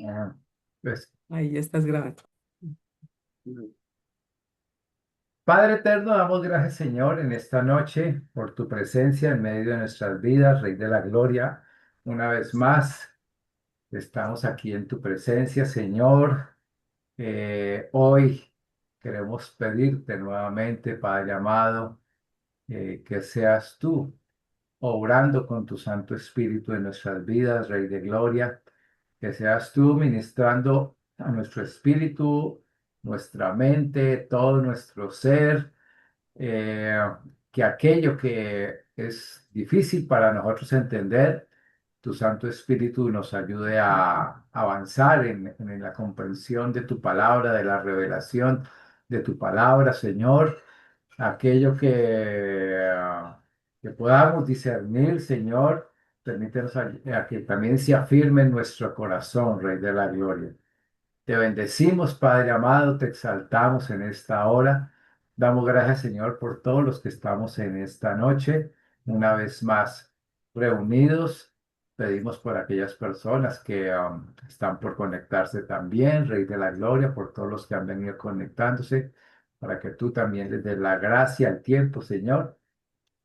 Ah, pues, Ahí ya estás grabando. Padre eterno, damos gracias, Señor, en esta noche por tu presencia en medio de nuestras vidas, Rey de la Gloria. Una vez más, estamos aquí en tu presencia, Señor. Hoy queremos pedirte nuevamente, Padre amado, que seas tú obrando con tu Santo Espíritu en nuestras vidas, Rey de Gloria, que seas tú ministrando a nuestro espíritu, nuestra mente, todo nuestro ser, eh, que aquello que es difícil para nosotros entender, tu Santo Espíritu nos ayude a avanzar en la comprensión de tu palabra, de la revelación de tu palabra, Señor, aquello que podamos discernir, Señor, permítenos a que también se afirme en nuestro corazón, Rey de la Gloria. Te bendecimos, Padre amado, te exaltamos en esta hora. Damos gracias, Señor, por todos los que estamos en esta noche, una vez más reunidos. Pedimos por aquellas personas que están por conectarse también, Rey de la Gloria, por todos los que han venido conectándose, para que tú también les des la gracia, el tiempo, Señor,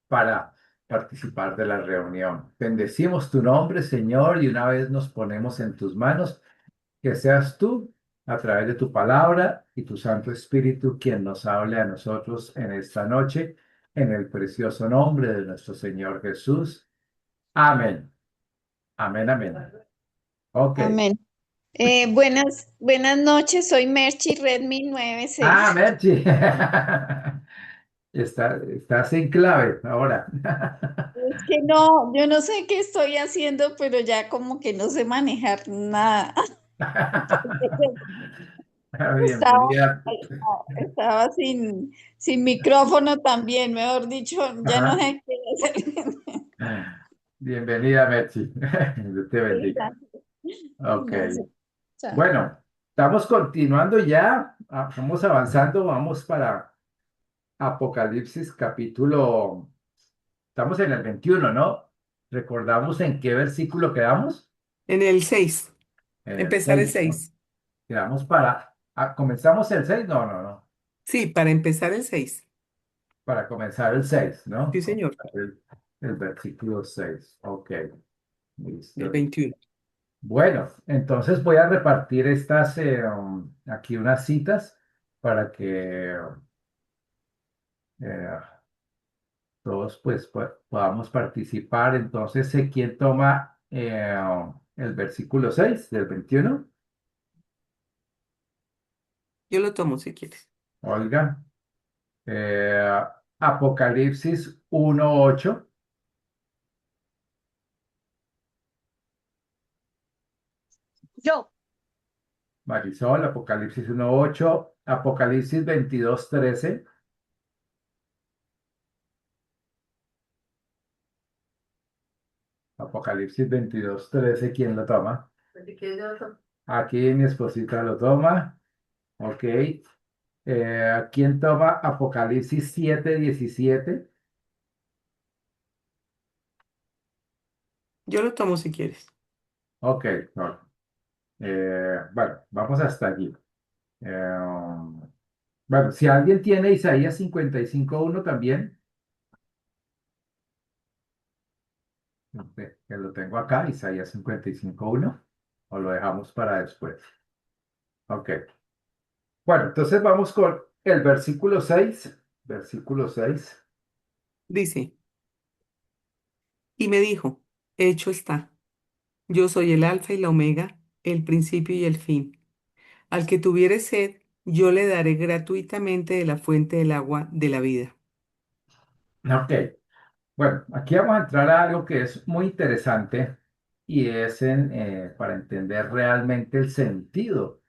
para participar de la reunión. Bendecimos tu nombre, Señor, y una vez nos ponemos en tus manos que seas tú, a través de tu palabra y tu Santo Espíritu, quien nos hable a nosotros en esta noche, en el precioso nombre de nuestro Señor Jesús. Amén. Amén, amén. Ok. Amén. Buenas noches, soy Merchi Redmi Ah, 96. Merchi. Estás en clave ahora. Es que no, yo no sé qué estoy haciendo, pero ya como que no sé manejar nada. Estaba, Bienvenida. estaba sin micrófono también, mejor dicho, ya no Ajá. sé qué hacer. Bienvenida, Merchi. Dios te bendiga. Ok. No sé. Chao. Bueno, estamos continuando ya, vamos avanzando, vamos para Apocalipsis capítulo, estamos en el 21, ¿no? ¿Recordamos en qué versículo quedamos? En el 6. En el Empezar el 6, ¿no? 6. Quedamos ¿comenzamos el 6? No, no, no, Sí, para empezar el 6. para comenzar el 6, Sí, ¿no? señor. El versículo 6. Ok, El listo. 21. Bueno, entonces voy a repartir aquí unas citas para que eh, todos pues podamos participar. Entonces, ¿quién toma el versículo 6 del 21? Yo lo tomo si quieres. Olga. Eh, Apocalipsis 1:8. Yo. Marisol, Apocalipsis 1:8. Apocalipsis 22:13. Apocalipsis 22:13, ¿quién lo toma? Aquí mi esposita lo toma. Ok. ¿Quién toma Apocalipsis 7:17? Yo lo tomo si quieres. Ok, no. Bueno, vamos hasta aquí. Bueno, si alguien tiene Isaías 55:1 también, que lo tengo acá, Isaías 55:1, o lo dejamos para después. Ok. Bueno, entonces vamos con el versículo 6. Versículo 6. Dice, y me dijo, hecho está. Yo soy el alfa y la omega, el principio y el fin. Al que tuviere sed, yo le daré gratuitamente de la fuente del agua de la vida. Ok. Bueno, aquí vamos a entrar a algo que es muy interesante y es para entender realmente el sentido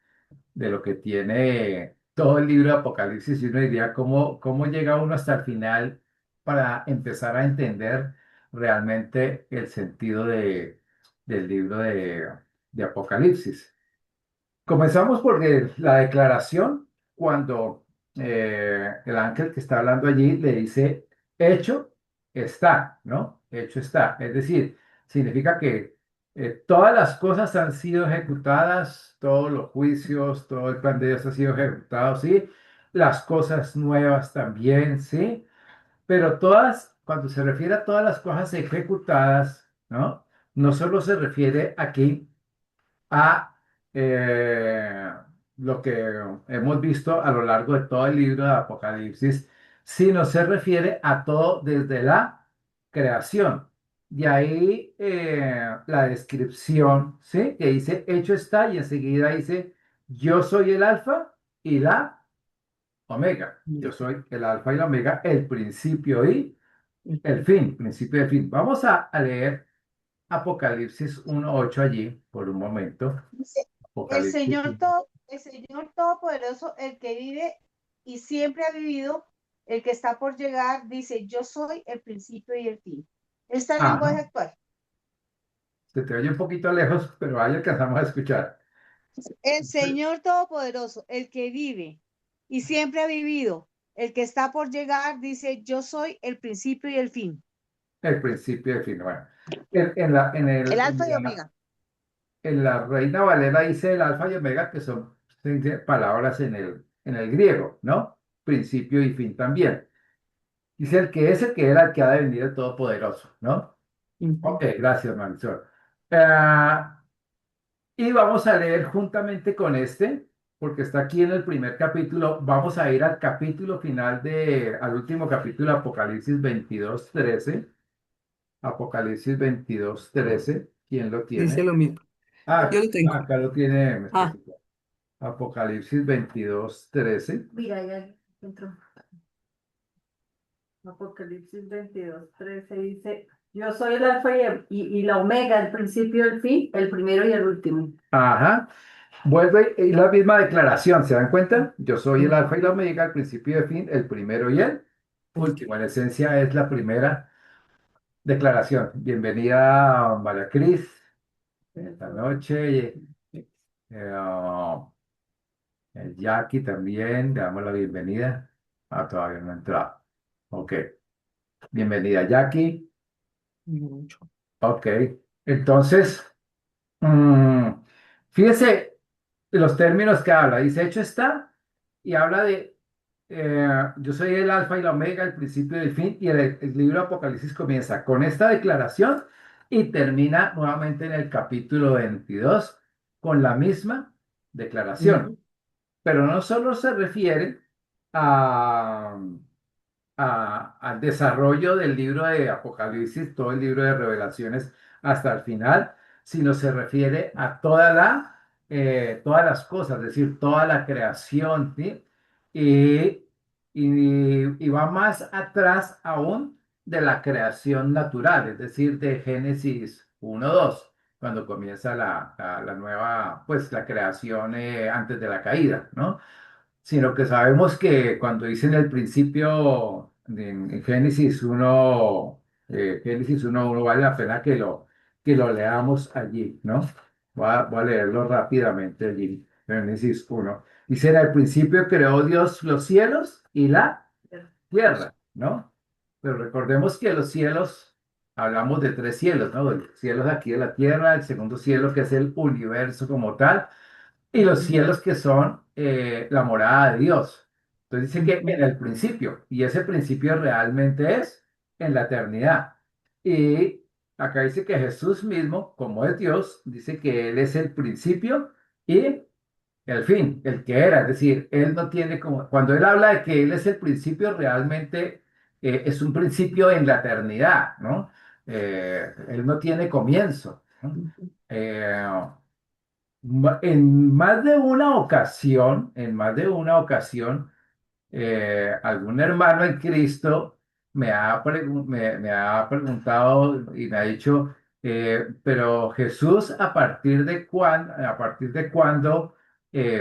de lo que tiene todo el libro de Apocalipsis y uno diría cómo llega uno hasta el final para empezar a entender realmente el sentido del libro de Apocalipsis. Comenzamos por la declaración cuando el ángel que está hablando allí le dice, hecho está, ¿no? Hecho está. Es decir, significa que Todas las cosas han sido ejecutadas, todos los juicios, todo el plan de Dios ha sido ejecutado, ¿sí? Las cosas nuevas también, ¿sí? Pero todas, cuando se refiere a todas las cosas ejecutadas, ¿no? No solo se refiere aquí a eh, lo que hemos visto a lo largo de todo el libro de Apocalipsis, sino se refiere a todo desde la creación. De ahí la descripción, ¿sí? Que dice, hecho está, y enseguida dice, yo soy el alfa y la omega. Yo soy el alfa y la omega, el principio y el fin, principio y fin. Vamos a leer Apocalipsis 1:8 allí por un momento. Dice, Apocalipsis. El Señor Todopoderoso, el que vive y siempre ha vivido, el que está por llegar, dice, yo soy el principio y el fin. Está el lenguaje Ajá. actual. Se te oye un poquito lejos, pero ahí alcanzamos a escuchar. El Señor Todopoderoso, el que vive y siempre ha vivido, el que está por llegar, dice, yo soy el principio y el fin. El principio y el fin. Bueno, en la, en el, El en alfa y la, omega. en la Reina Valera dice el alfa y omega, que son palabras en el griego, ¿no? Principio y fin también. Dice el que es el que era, el que ha de venir el Todopoderoso, ¿no? Ok, gracias, Marisol. Ah, y vamos a leer juntamente con este, porque está aquí en el primer capítulo. Vamos a ir al capítulo final al último capítulo, Apocalipsis 22:13. Apocalipsis 22:13. ¿Quién lo Dice tiene? lo mismo. Yo Ah, lo tengo. acá lo tiene, me Ah, especifica. Apocalipsis 22:13. Mira, ya entró. Apocalipsis 22:13 dice, yo soy el alfa y la omega, el principio y el fin, el primero y el último. Ajá. Vuelve y la misma declaración, ¿se dan cuenta? Yo soy el alfa y la omega, el principio y el fin, el primero y el último. En esencia es la primera declaración. Bienvenida, María Cris, esta noche. Jackie también, le damos la bienvenida. Ah, todavía no ha entrado. Ok. Bienvenida, Jackie. mucho. Ok. Entonces, mm, fíjese los términos que habla. Dice, hecho está, y habla de, yo soy el alfa y la omega, el principio y el fin, y el libro de Apocalipsis comienza con esta declaración y termina nuevamente en el capítulo 22 con la misma declaración. Pero no solo se refiere a, al desarrollo del libro de Apocalipsis, todo el libro de Revelaciones hasta el final, sino se refiere a todas las cosas, es decir, toda la creación, ¿sí? Y, y va más atrás aún de la creación natural, es decir, de Génesis 1:2 cuando comienza la nueva, pues la creación antes de la caída, ¿no? Sino que sabemos que cuando dice en el principio, en Génesis 1:1 vale la pena que lo leamos allí, ¿no? Voy a leerlo rápidamente allí, Génesis 1. Dice, en el principio creó Dios los cielos y la tierra, ¿no? Pero recordemos que los cielos, hablamos de tres cielos, ¿no? El cielo de aquí de la tierra, el segundo cielo que es el universo como tal, y los cielos que son la morada de Dios. Entonces dice que en el principio, y ese principio realmente es en la eternidad. Y acá dice que Jesús mismo, como es Dios, dice que Él es el principio y el fin, el que era. Es decir, Él no tiene como, cuando Él habla de que Él es el principio, realmente es un principio en la eternidad, ¿no? Él no tiene comienzo, ¿no? Eh, en más de una ocasión, algún hermano en Cristo me ha preguntado y me ha dicho, pero Jesús, ¿a partir de cuándo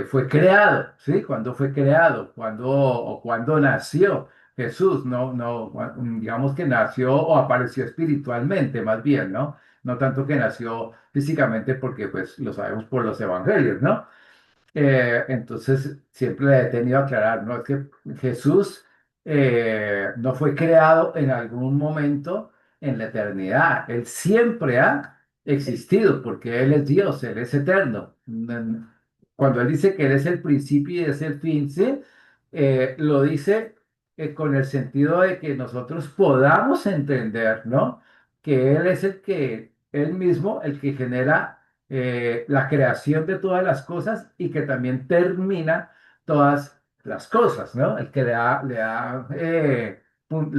fue creado? ¿Sí? ¿Cuándo fue creado? ¿Cuándo nació Jesús? No, no, digamos que nació o apareció espiritualmente, más bien, ¿no? No tanto que nació físicamente, porque pues lo sabemos por los evangelios, ¿no? Entonces, siempre le he tenido a aclarar, ¿no? Es que Jesús no fue creado en algún momento en la eternidad. Él siempre ha existido, porque Él es Dios, Él es eterno. Cuando Él dice que Él es el principio y es el fin, ¿sí? Lo dice con el sentido de que nosotros podamos entender, ¿no? Que Él es el que, Él mismo, el que genera la creación de todas las cosas y que también termina todas las cosas, ¿no? El que le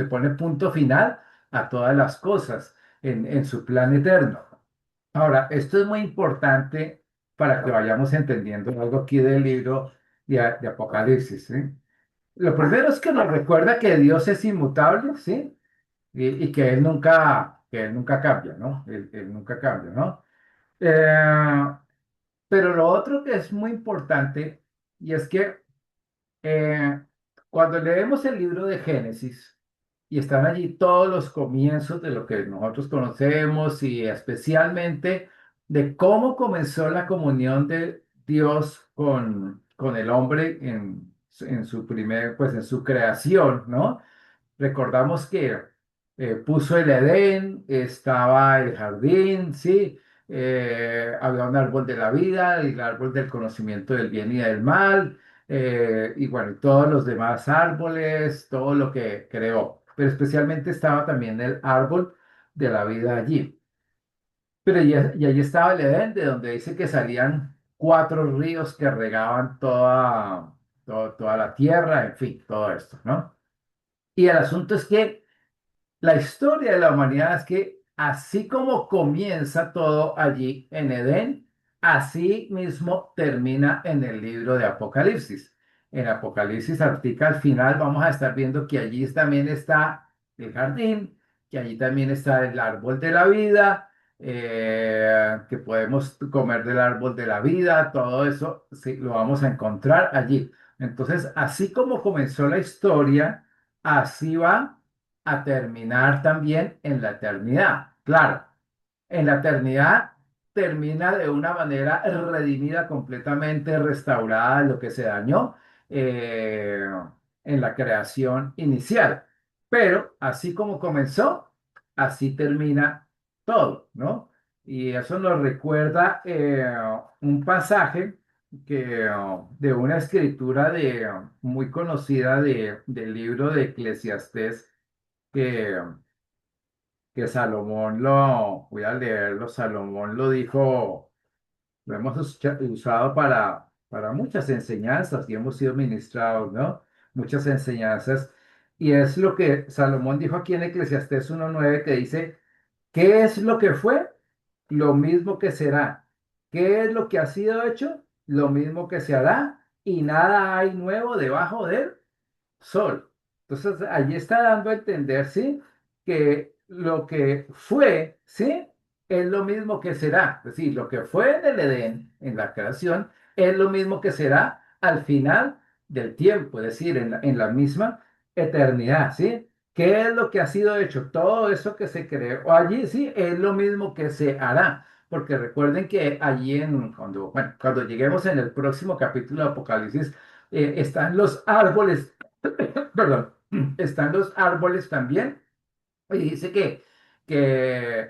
pone punto final a todas las cosas en su plan eterno. Ahora, esto es muy importante para que vayamos entendiendo algo aquí del libro de Apocalipsis, ¿sí? Lo primero es que nos recuerda que Dios es inmutable, ¿sí? Y que Él nunca cambia, ¿no? Él nunca cambia, ¿no? Eh, pero lo otro que es muy importante y es que eh, cuando leemos el libro de Génesis y están allí todos los comienzos de lo que nosotros conocemos y especialmente de cómo comenzó la comunión de Dios con el hombre en su pues en su creación, ¿no? Recordamos que puso el Edén, estaba el jardín, sí, había un árbol de la vida, el árbol del conocimiento del bien y del mal, y bueno, todos los demás árboles, todo lo que creó, pero especialmente estaba también el árbol de la vida allí. Pero y allí estaba el Edén, de donde dice que salían cuatro ríos que regaban toda la tierra, en fin, todo esto, ¿no? Y el asunto es que la historia de la humanidad es que así como comienza todo allí en Edén, así mismo termina en el libro de Apocalipsis. En Apocalipsis, al final, vamos a estar viendo que allí también está el jardín, que allí también está el árbol de la vida, que podemos comer del árbol de la vida, todo eso sí, lo vamos a encontrar allí. Entonces, así como comenzó la historia, así va a terminar también en la eternidad. Claro, en la eternidad termina de una manera redimida, completamente restaurada de lo que se dañó eh, en la creación inicial. Pero así como comenzó, así termina todo, ¿no? Y eso nos recuerda un pasaje de una escritura muy conocida del libro de Eclesiastés que, que Salomón voy a leerlo, Salomón lo dijo, lo hemos usado para muchas enseñanzas y hemos sido ministrados, ¿no? Muchas enseñanzas. Y es lo que Salomón dijo aquí en Eclesiastés 1:9 que dice, ¿qué es lo que fue? Lo mismo que será. ¿Qué es lo que ha sido hecho? Lo mismo que se hará. Y nada hay nuevo debajo del sol. Entonces, allí está dando a entender, ¿sí? Que lo que fue, ¿sí? Es lo mismo que será. Es decir, lo que fue en el Edén, en la creación, es lo mismo que será al final del tiempo, es decir, en la misma eternidad, ¿sí? ¿Qué es lo que ha sido hecho? Todo eso que se creó allí, sí, es lo mismo que se hará. Porque recuerden que allí cuando lleguemos en el próximo capítulo de Apocalipsis, están los árboles perdón, están los árboles también. Y dice que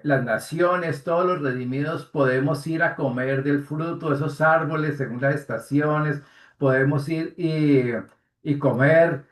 las naciones, todos los redimidos, podemos ir a comer del fruto de esos árboles según las estaciones, podemos ir y comer,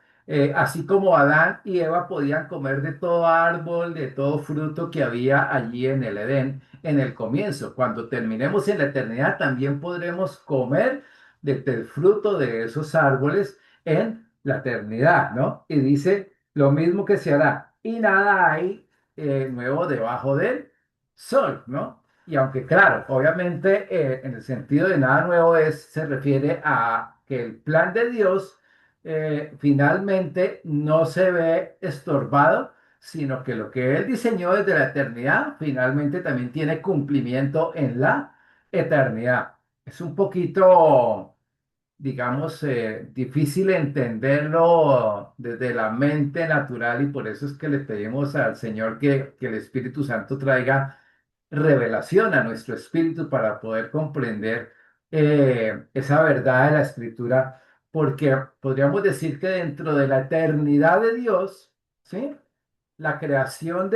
así como Adán y Eva podían comer de todo árbol, de todo fruto que había allí en el Edén, en el comienzo. Cuando terminemos en la eternidad, también podremos comer del fruto de esos árboles en la eternidad, ¿no? Y dice lo mismo que se hará. Y nada hay nuevo debajo del sol, ¿no? Y aunque claro, obviamente en el sentido de nada nuevo se refiere a que el plan de Dios finalmente no se ve estorbado, sino que lo que Él diseñó desde la eternidad finalmente también tiene cumplimiento en la eternidad. Es un poquito digamos, difícil entenderlo desde la mente natural y por eso es que le pedimos al Señor que el Espíritu Santo traiga revelación a nuestro espíritu para poder comprender esa verdad de la Escritura, porque podríamos decir que dentro de la eternidad de Dios, ¿sí? La creación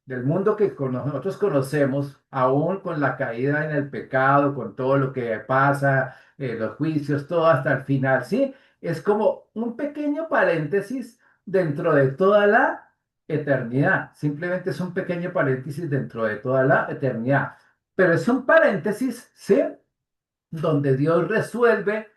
del mundo que nosotros conocemos, aún con la caída en el pecado, con todo lo que pasa, los juicios, todo hasta el final, ¿sí? Es como un pequeño paréntesis dentro de toda la eternidad. Simplemente es un pequeño paréntesis dentro de toda la eternidad. Pero es un paréntesis, ¿sí? Donde Dios resuelve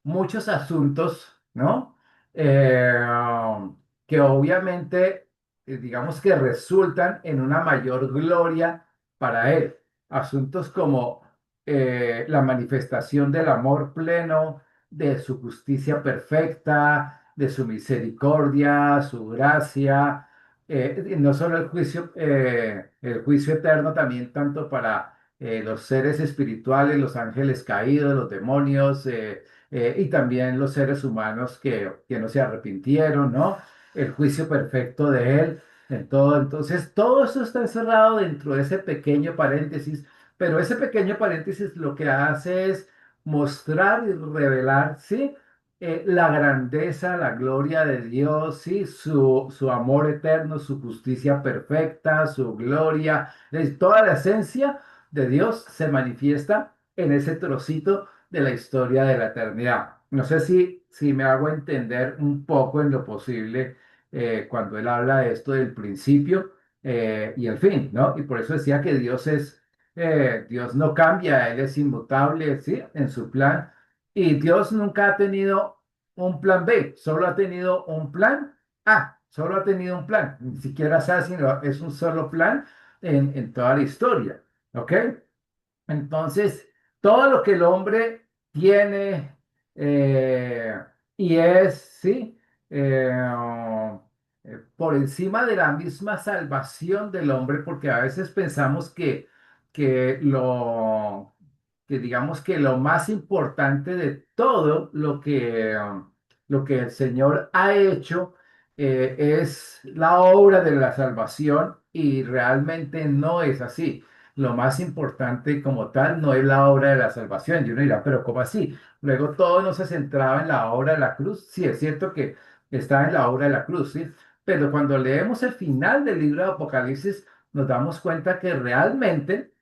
muchos asuntos, ¿no? Que obviamente, digamos que resultan en una mayor gloria para Él. Asuntos como la manifestación del amor pleno, de su justicia perfecta, de su misericordia, su gracia, no solo el juicio eterno, también tanto para los seres espirituales, los ángeles caídos, los demonios, y también los seres humanos que no se arrepintieron, ¿no? El juicio perfecto de Él, en todo. Entonces, todo eso está encerrado dentro de ese pequeño paréntesis, pero ese pequeño paréntesis lo que hace es mostrar y revelar, ¿sí? La grandeza, la gloria de Dios, ¿sí? Su amor eterno, su justicia perfecta, su gloria, toda la esencia de Dios se manifiesta en ese trocito de la historia de la eternidad. No sé si me hago entender un poco en lo posible cuando él habla de esto del principio y el fin, ¿no? Y por eso decía que Dios no cambia, Él es inmutable, ¿sí? En su plan. Y Dios nunca ha tenido un plan B, solo ha tenido un plan A, solo ha tenido un plan. Ni siquiera sabe si es un solo plan en toda la historia, ¿ok? Entonces, todo lo que el hombre tiene eh, y es, ¿sí? Eh, por encima de la misma salvación del hombre, porque a veces pensamos que lo, que digamos que lo más importante de todo lo que el Señor ha hecho es la obra de la salvación y realmente no es así. Lo más importante como tal no es la obra de la salvación. Y uno dirá, pero ¿cómo así? Luego todo no se centraba en la obra de la cruz. Sí, es cierto que está en la obra de la cruz, ¿sí? Pero cuando leemos el final del libro de Apocalipsis, nos damos cuenta que realmente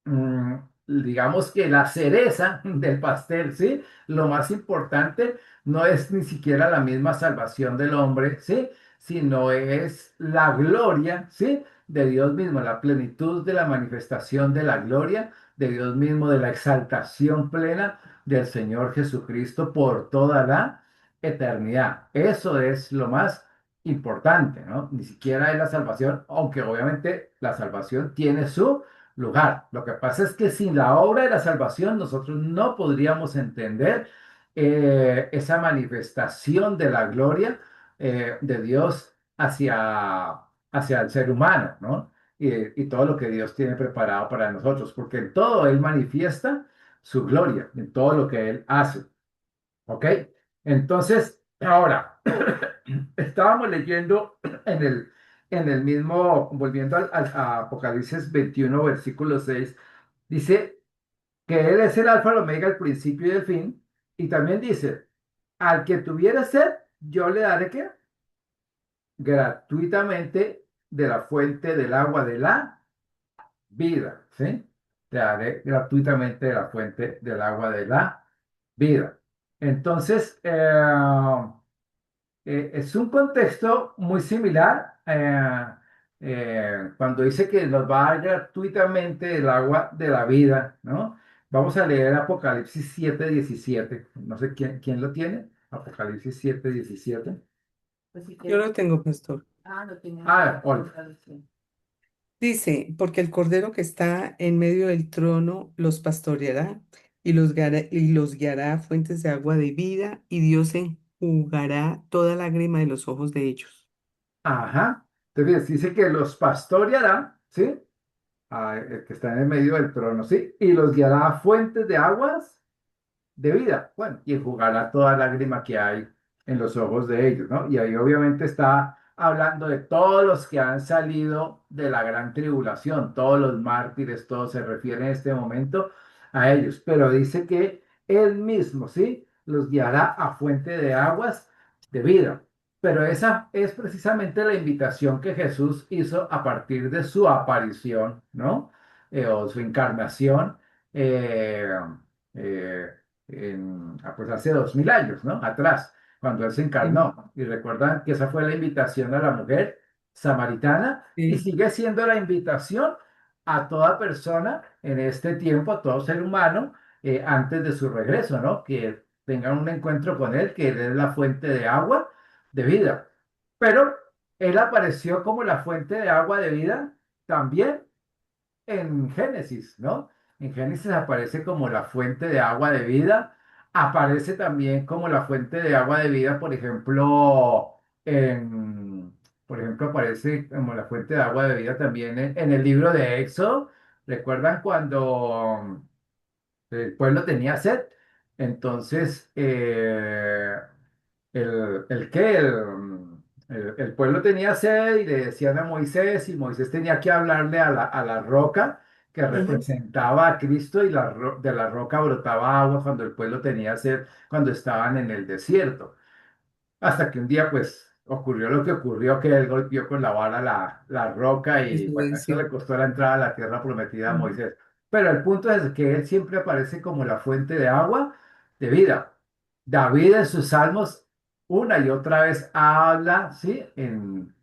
mm, digamos que la cereza del pastel, ¿sí? Lo más importante no es ni siquiera la misma salvación del hombre, ¿sí? Sino es la gloria, ¿sí? De Dios mismo, la plenitud de la manifestación de la gloria de Dios mismo, de la exaltación plena del Señor Jesucristo por toda la eternidad. Eso es lo más importante, ¿no? Ni siquiera es la salvación, aunque obviamente la salvación tiene su lugar. Lo que pasa es que sin la obra de la salvación nosotros no podríamos entender esa manifestación de la gloria de Dios hacia el ser humano, ¿no? Y todo lo que Dios tiene preparado para nosotros, porque en todo Él manifiesta su gloria, en todo lo que Él hace, ¿ok? Entonces, ahora, estábamos leyendo en en el mismo, volviendo a Apocalipsis 21 versículo 6 dice que Él es el alfa, el omega, el principio y el fin, y también dice, al que tuviera sed, yo le daré que gratuitamente de la fuente del agua de la vida, ¿sí? Te daré gratuitamente de la fuente del agua de la vida. Entonces, es un contexto muy similar cuando dice que nos va a dar gratuitamente el agua de la vida, ¿no? Vamos a leer Apocalipsis 7:17. No sé quién lo tiene. Apocalipsis 7:17. Pues si Yo quieres. lo tengo, pastor. Lo tenía Ah, en la Olga. traducción. Dice, porque el cordero que está en medio del trono los pastoreará y los guiará a fuentes de agua de vida, y Dios enjugará toda lágrima de los ojos de ellos. Ajá. Entonces dice que los pastoreará, ¿sí? El que está en el medio del trono, ¿sí? Y los guiará a fuentes de aguas de vida. Bueno, y enjugará toda lágrima que hay en los ojos de ellos, ¿no? Y ahí obviamente está hablando de todos los que han salido de la gran tribulación, todos los mártires, todos se refieren en este momento a ellos, pero dice que él mismo, ¿sí? Los guiará a fuente de aguas de vida. pero esa es precisamente la invitación que Jesús hizo a partir de su aparición, ¿no? O su encarnación, eh, eh, pues hace 2000 años, ¿no? Atrás, cuando Él se Sí, encarnó. Y recuerdan que esa fue la invitación a la mujer samaritana y sí, sigue siendo la invitación a toda persona en este tiempo, a todo ser humano, antes de su regreso, ¿no? Que tengan un encuentro con Él, que Él es la fuente de agua de vida. Pero Él apareció como la fuente de agua de vida también en Génesis, ¿no? En Génesis aparece como la fuente de agua de vida, aparece también como la fuente de agua de vida, por ejemplo, aparece como la fuente de agua de vida también en el libro de Éxodo. ¿Recuerdan cuando el pueblo tenía sed? Entonces, el pueblo tenía sed y le decían a Moisés, y Moisés tenía que hablarle a la roca que ujú, representaba a Cristo, y de la roca brotaba agua cuando el pueblo tenía sed, cuando estaban en el desierto. Hasta que un día, pues, ocurrió lo que ocurrió, que él golpeó con la vara la roca, y eso bueno, eso le venció. costó la entrada a la tierra prometida a Ujú. Moisés. Pero el punto es que él siempre aparece como la fuente de agua de vida. David en sus salmos una y otra vez habla, ¿sí? En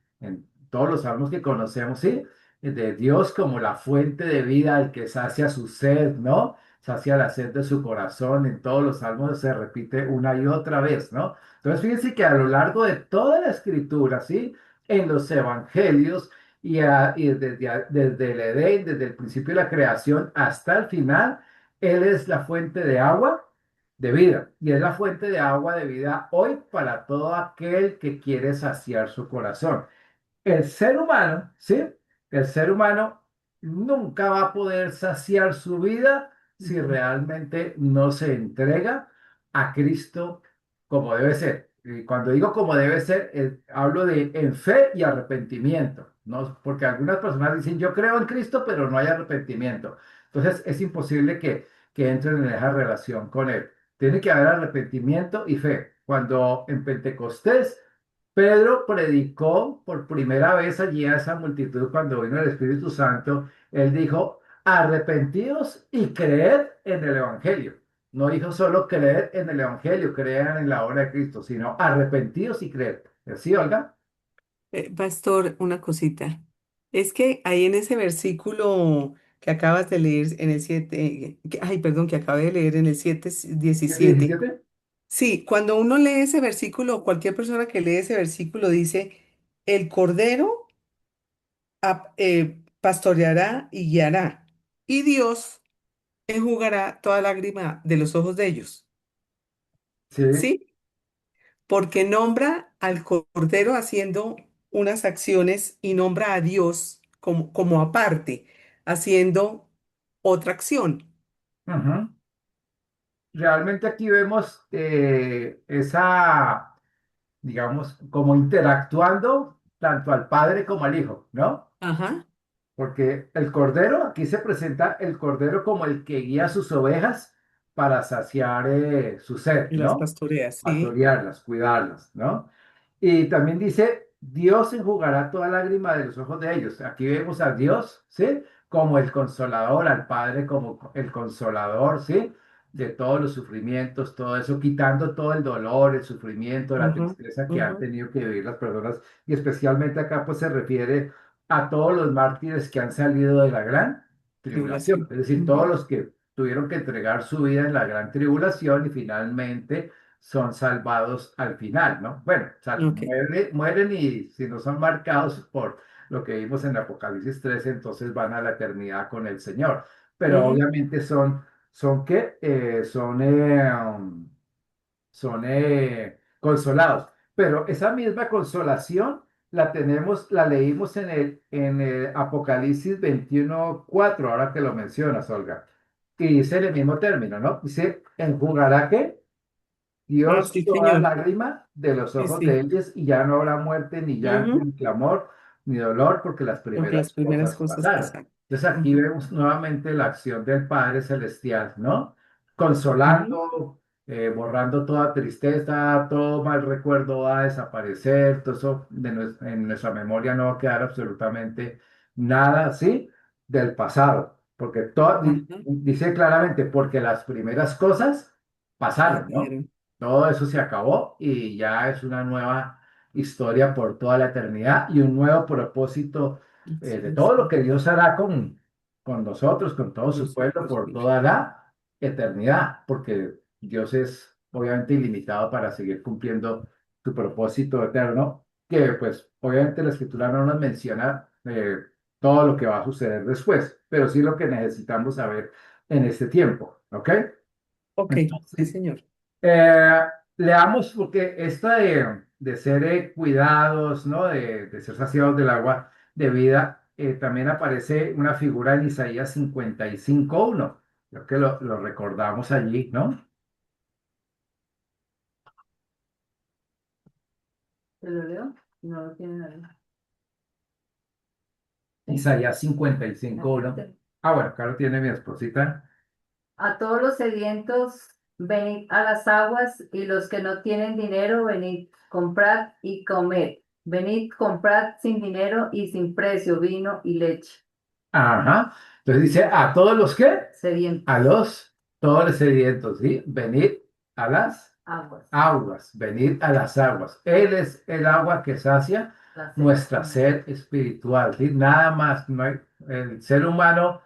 todos los salmos que conocemos, ¿sí? De Dios como la fuente de vida, el que sacia su sed, ¿no? Sacia la sed de su corazón. En todos los salmos se repite una y otra vez, ¿no? Entonces, fíjense que a lo largo de toda la escritura, ¿sí? En los evangelios y desde el Edén, desde el principio de la creación hasta el final, Él es la fuente de agua de vida, y es la fuente de agua de vida hoy para todo aquel que quiere saciar su corazón. El ser humano, ¿sí? El ser humano nunca va a poder saciar su vida si Ujú. realmente no se entrega a Cristo como debe ser. Y cuando digo como debe ser, hablo de en fe y arrepentimiento, ¿no? Porque algunas personas dicen, yo creo en Cristo, pero no hay arrepentimiento. Entonces es imposible que entren en esa relación con Él. Tiene que haber arrepentimiento y fe. Cuando en Pentecostés Pedro predicó por primera vez allí a esa multitud cuando vino el Espíritu Santo. Él dijo, arrepentidos y creed en el Evangelio. No dijo solo creer en el Evangelio, crean en la obra de Cristo, sino arrepentidos y creed. ¿Sí, Olga? Pastor, una cosita. Es que ahí en ese versículo que acabas de leer en el 7, ay, perdón, que acabé de leer en el 7:17. 17. Sí, cuando uno lee ese versículo, cualquier persona que lee ese versículo dice, el Cordero pastoreará y guiará, y Dios enjugará toda lágrima de los ojos de ellos. Sí. ¿Sí? Porque nombra al Cordero haciendo unas acciones y nombra a Dios como aparte, haciendo otra acción. Ujú. Realmente aquí vemos esa, digamos, como interactuando tanto al Padre como al Hijo, ¿no? Ajá. Porque el cordero, aquí se presenta el cordero como el que guía a sus ovejas para saciar su sed, Y las ¿no? pastoreas, sí. Pastorearlas, cuidarlas, ¿no? Y también dice, Dios enjugará toda lágrima de los ojos de ellos. Aquí vemos a Dios, ¿sí? Como el consolador, al Padre como el consolador, ¿sí? De todos los sufrimientos, todo eso, quitando todo el dolor, el sufrimiento, la Ujú, tristeza que ujú. han tenido que vivir las personas. Y especialmente acá, pues se refiere a todos los mártires que han salido de la gran tribulación, Tribulación. es decir, todos Ujú. los que tuvieron que entregar su vida en la gran tribulación y finalmente son salvados al final, ¿no? Bueno, Ok. mueren, y si no son marcados por lo que vimos en Apocalipsis 13, entonces van a la eternidad con el Señor. Pero Ujú, obviamente son ¿qué? Son consolados. Pero esa misma consolación la leímos en el Apocalipsis 21:4, ahora que lo mencionas, Olga. Y dice el mismo término, ¿no? Dice, ¿enjugará qué? ah, Dios sí, toda señor. lágrima de los Sí, ojos de sí. ellos, y ya no habrá muerte, ni llanto, Ujú. ni clamor, ni dolor, porque las Porque las primeras primeras cosas cosas pasaron. pasaron. Entonces aquí Ujú, vemos nuevamente la acción del Padre Celestial, ¿no? ujú. Consolando, borrando toda tristeza, todo mal recuerdo va a desaparecer, todo eso en nuestra memoria no va a quedar absolutamente nada, ¿sí? Del pasado, porque todo, Ajá, dice claramente, porque las primeras cosas pasaron, ¿no? pasaron. Todo eso se acabó y ya es una nueva historia por toda la eternidad y un nuevo propósito de Sí, todo lo sí, que Dios hará con nosotros, con todo su pueblo, nosotros, por sí. toda la eternidad, porque Dios es obviamente ilimitado para seguir cumpliendo su propósito eterno, que pues obviamente la escritura no nos menciona todo lo que va a suceder después, pero sí lo que necesitamos saber en este tiempo, ¿ok? Ok, sí, Entonces, señor. eh, leamos porque esta de ser cuidados, ¿no? De ser saciados del agua de vida, también aparece una figura en Isaías 55:1. Creo que lo recordamos allí, ¿no? ¿Te lo leo? No lo tienen ahí. Isaías 55:1. Ah, bueno, acá lo tiene mi esposita. A todos los sedientos, venid a las aguas, y los que no tienen dinero, venid, comprad y comed. Venid, comprad sin dinero y sin precio vino y leche. Ajá. Entonces dice, ¿a todos los qué? Sedientos, Todos los sedientos, ¿sí? Venid a las aguas, aguas, venid a las aguas. Él es el agua que sacia la sed. nuestra sed espiritual, ¿sí? Nada más, no hay, el ser humano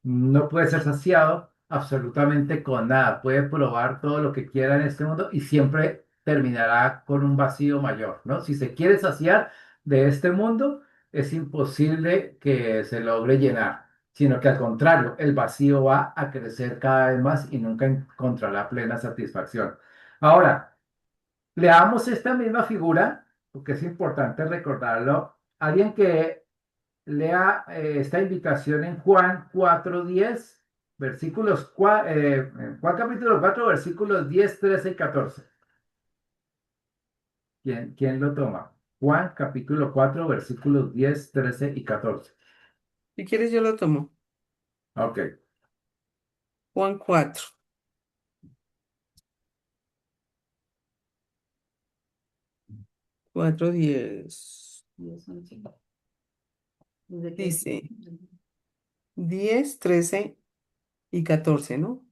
no puede ser saciado absolutamente con nada, puede probar todo lo que quiera en este mundo y siempre terminará con un vacío mayor, ¿no? Si se quiere saciar de este mundo, es imposible que se logre llenar, sino que al contrario, el vacío va a crecer cada vez más y nunca encontrará plena satisfacción. Ahora, leamos esta misma figura, porque es importante recordarlo. Alguien que lea esta invitación en Juan 4:10, Juan capítulo 4, versículos 10, 13 y 14. ¿Quién lo toma? Juan capítulo 4, versículos 10, 13 y 14. Si quieres, yo lo tomo. Ok. Juan 4, 4, 10. Dios mío. ¿Desde qué? Dice 10, 13 y 14, ¿no?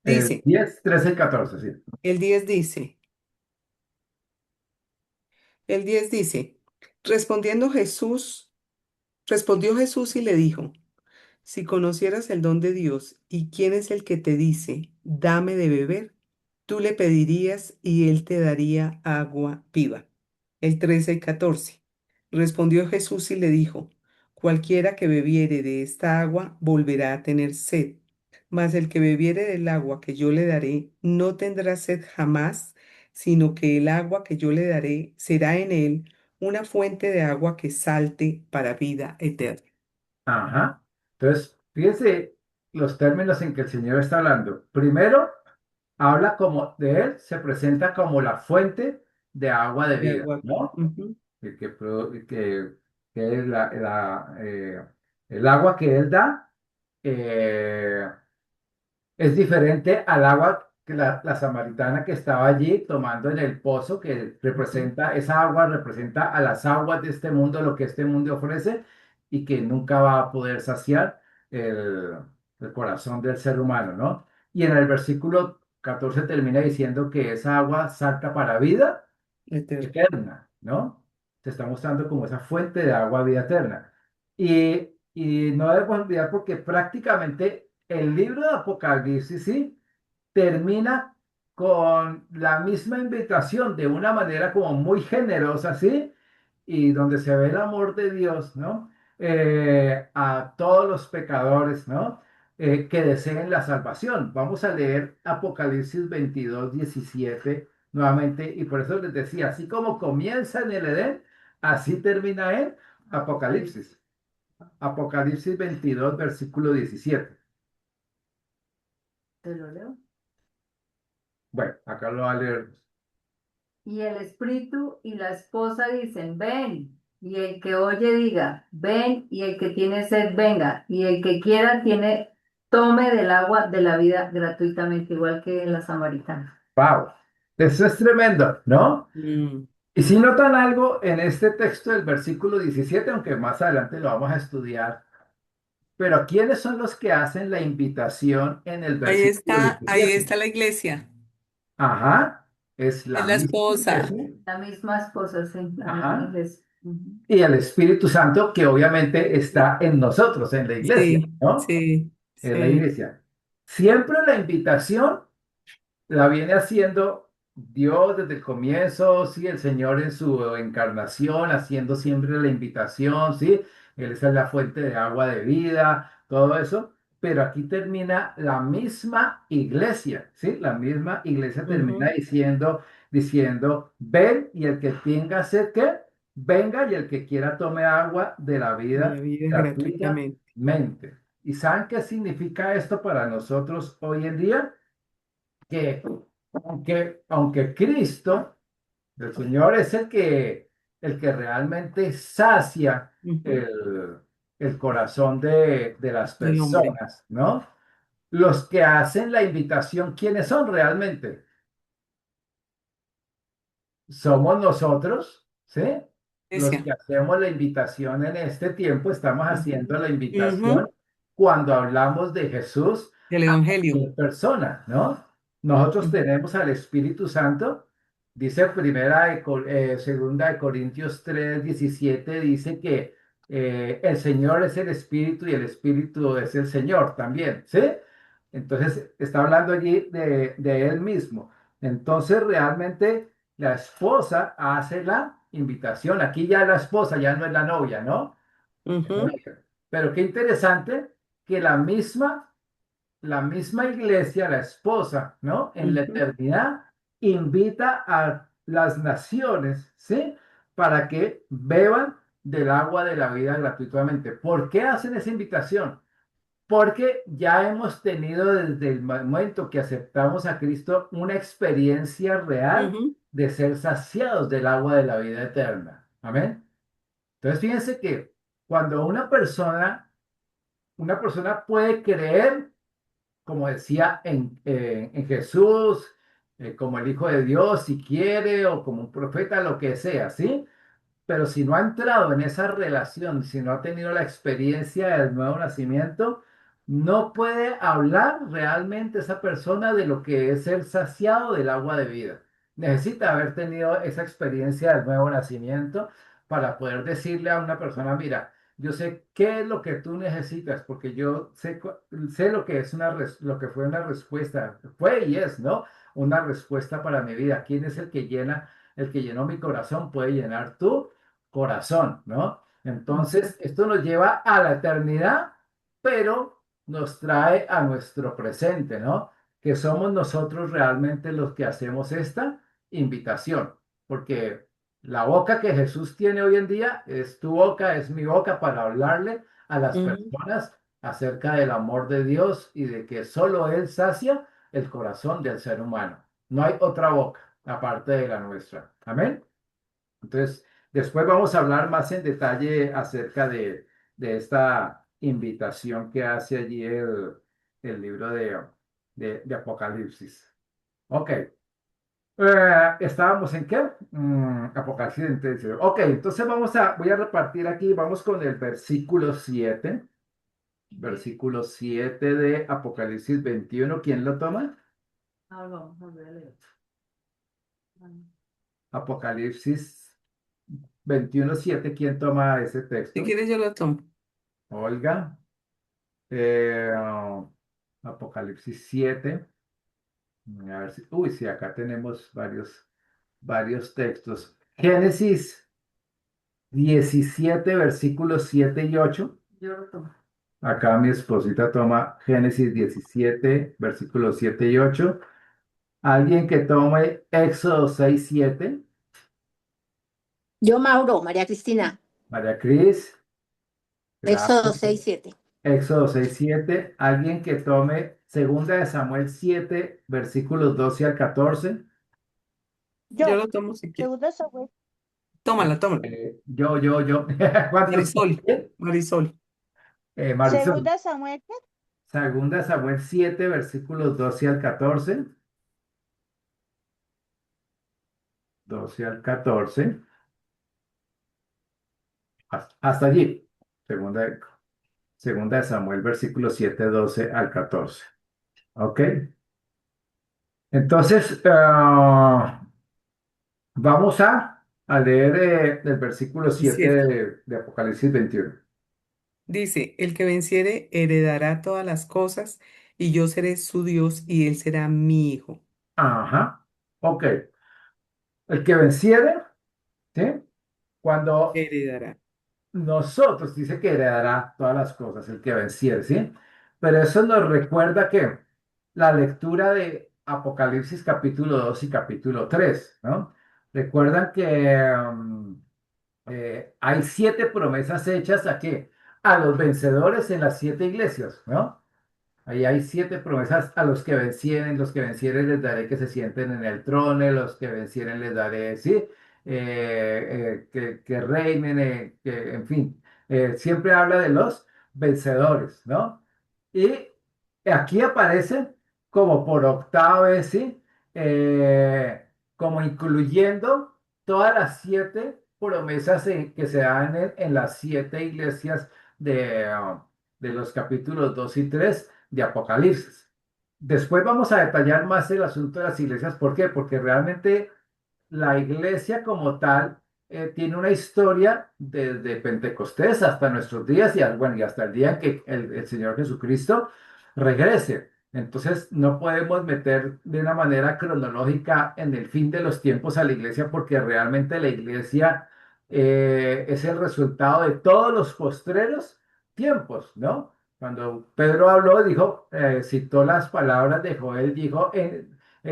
El Dice, 10, 13 y 14, sí. el 10 dice, el 10 dice, respondiendo Jesús, respondió Jesús y le dijo, si conocieras el don de Dios y quién es el que te dice, dame de beber, tú le pedirías y él te daría agua viva. El 13 y 14. Respondió Jesús y le dijo, cualquiera que bebiere de esta agua volverá a tener sed, mas el que bebiere del agua que yo le daré no tendrá sed jamás, sino que el agua que yo le daré será en él una fuente de agua que salte para vida eterna. Ajá. Entonces, fíjense los términos en que el Señor está hablando. Primero, habla como de Él, se presenta como la fuente de agua de De vida, agua. ¿no? Ujú. Que es el agua que Él da. eh, es diferente al agua que la samaritana que estaba allí tomando en el pozo, que Ujú. representa, esa agua representa a las aguas de este mundo, lo que este mundo ofrece y que nunca va a poder saciar el, el corazón del ser humano, ¿no? Y en el versículo 14 termina diciendo que esa agua salta para vida Eterna. eterna, ¿no? Se está mostrando como esa fuente de agua, vida eterna. Y no debemos olvidar porque prácticamente el libro de Apocalipsis, ¿sí? Termina con la misma invitación de una manera como muy generosa, ¿sí? Y donde se ve el amor de Dios, ¿no? A todos los pecadores, ¿no? Que deseen la salvación. Vamos a leer Apocalipsis 22:17 nuevamente, y por eso les decía, así como comienza en el Edén, así termina en Apocalipsis. Apocalipsis 22, versículo 17. ¿Te lo leo? Bueno, acá lo va a leer. Y el espíritu y la esposa dicen, ven. Y el que oye diga, ven. Y el que tiene sed, venga. Y el que quiera tiene tome del agua de la vida gratuitamente, igual que la samaritana. Wow, eso es tremendo, ¿no? Mm, Y si notan algo en este texto del versículo 17, aunque más adelante lo vamos a estudiar, pero ¿quiénes son los que hacen la invitación en el versículo ahí 17? está la iglesia. Ajá, es Es la la misma esposa. iglesia, La misma esposa, sí, la misma ajá, iglesia. Ujú. y el Espíritu Santo que obviamente está en nosotros, en la iglesia, Sí, ¿no? sí, En la sí. iglesia. Siempre la invitación la viene haciendo Dios desde el comienzo, sí, el Señor en su encarnación, haciendo siempre la invitación, sí, Él es la fuente de agua de vida, todo eso, pero aquí termina la misma iglesia, sí, la misma iglesia termina Ujú. diciendo, ven y el que tenga sed, ¿qué? Venga y el que quiera tome agua de la De la vida vida gratuitamente. gratuitamente. ¿Y saben qué significa esto para nosotros hoy en día? Que aunque Cristo, el Señor, es el que realmente sacia Ujú. el corazón de las Del hombre. personas, ¿no? Los que hacen la invitación, ¿quiénes son realmente? Somos nosotros, ¿sí? Los Iglesia. que hacemos la invitación en este tiempo, estamos Ujú. haciendo la invitación Ujú. cuando hablamos de Jesús Del a Evangelio. cualquier persona, ¿no? Nosotros Ujú. tenemos al Espíritu Santo, dice segunda de Corintios 3:17 dice que el Señor es el Espíritu y el Espíritu es el Señor también, ¿sí? Entonces, está hablando allí de Él mismo. Entonces, realmente la esposa hace la invitación. Aquí ya la esposa ya no es la novia, ¿no? Ujú. Pero qué interesante que la misma iglesia, la esposa, ¿no? En la Ujú. eternidad invita a las naciones, ¿sí? Para que beban del agua de la vida gratuitamente. ¿Por qué hacen esa invitación? Porque ya hemos tenido desde el momento que aceptamos a Cristo una experiencia real Ujú. de ser saciados del agua de la vida eterna. Amén. Entonces, fíjense que cuando una persona puede creer, como decía, en Jesús, como el Hijo de Dios, si quiere, o como un profeta, lo que sea, ¿sí? Pero si no ha entrado en esa relación, si no ha tenido la experiencia del nuevo nacimiento, no puede hablar realmente esa persona de lo que es ser saciado del agua de vida. Necesita haber tenido esa experiencia del nuevo nacimiento para poder decirle a una persona, mira, yo sé qué es lo que tú necesitas, porque yo sé lo que es lo que fue una respuesta, fue y es, ¿no? Una respuesta para mi vida. ¿Quién es el que llenó mi corazón? Puede llenar tú corazón, ¿no? Entonces, esto nos lleva a la eternidad, pero nos trae a nuestro presente, ¿no? Que somos nosotros realmente los que hacemos esta invitación, porque la boca que Jesús tiene hoy en día es tu boca, es mi boca para hablarle a las Ujú. personas acerca del amor de Dios y de que solo Él sacia el corazón del ser humano. No hay otra boca aparte de la nuestra. Amén. Entonces, después vamos a hablar más en detalle acerca de esta invitación que hace allí el libro de Apocalipsis. Ok. ¿Estábamos en qué? Apocalipsis. Entonces, ok, entonces voy a repartir aquí, vamos con el versículo 7. Versículo 7 de Apocalipsis 21. ¿Quién lo toma? Ahora vamos a ver. Apocalipsis 21:7. ¿Quién toma ese Si texto? quieres, yo lo tomo. Olga. Eh, Apocalipsis 7. A ver si, uy, sí, acá tenemos varios textos. Génesis 17, versículos 7 y 8. Yo lo tomo. Acá mi esposita toma Génesis 17, versículos 7 y 8. Alguien que tome Éxodo 6, 7. Yo, Mauro, María Cristina, María Cris. Éxodo Gracias. 6:7. Éxodo 6, 7. Alguien que tome Segunda de Samuel 7, versículos 12 al 14. Yo Yo, lo tomo si quieres. segundo Samuel, Tómala, tómala. Yo. ¿Cuántos? Marisol. Marisol. Marisol. segunda Samuel, ¿qué? Segunda de Samuel 7, versículos 12 al 14. 12 al 14. Hasta allí. Segunda, segunda de Samuel, versículos 7, 12 al 14. ¿Ok? Entonces, vamos a leer el versículo 7 7. de Apocalipsis 21. Dice, el que venciere heredará todas las cosas, y yo seré su Dios, y él será mi hijo. Ajá. Ok. El que venciere, ¿sí? Cuando Heredará. nosotros, dice que heredará todas las cosas, el que venciere, ¿sí? Pero eso nos recuerda que la lectura de Apocalipsis capítulo 2 y capítulo 3, ¿no? Recuerdan que hay 7 promesas hechas aquí a los vencedores en las 7 iglesias, ¿no? Ahí hay 7 promesas a los que vencieren les daré que se sienten en el trono, los que vencieren les daré, sí, que reinen, en fin, siempre habla de los vencedores, ¿no? Y aquí aparece como por octava vez, sí, como incluyendo todas las 7 promesas que se dan en las 7 iglesias de los capítulos 2 y 3 de Apocalipsis. Después vamos a detallar más el asunto de las iglesias. ¿Por qué? Porque realmente la iglesia como tal tiene una historia desde Pentecostés hasta nuestros días y, bueno, y hasta el día en que el Señor Jesucristo regrese. Entonces no podemos meter de una manera cronológica en el fin de los tiempos a la iglesia porque realmente la iglesia es el resultado de todos los postreros tiempos, ¿no? Cuando Pedro habló, dijo, citó las palabras de Joel, dijo,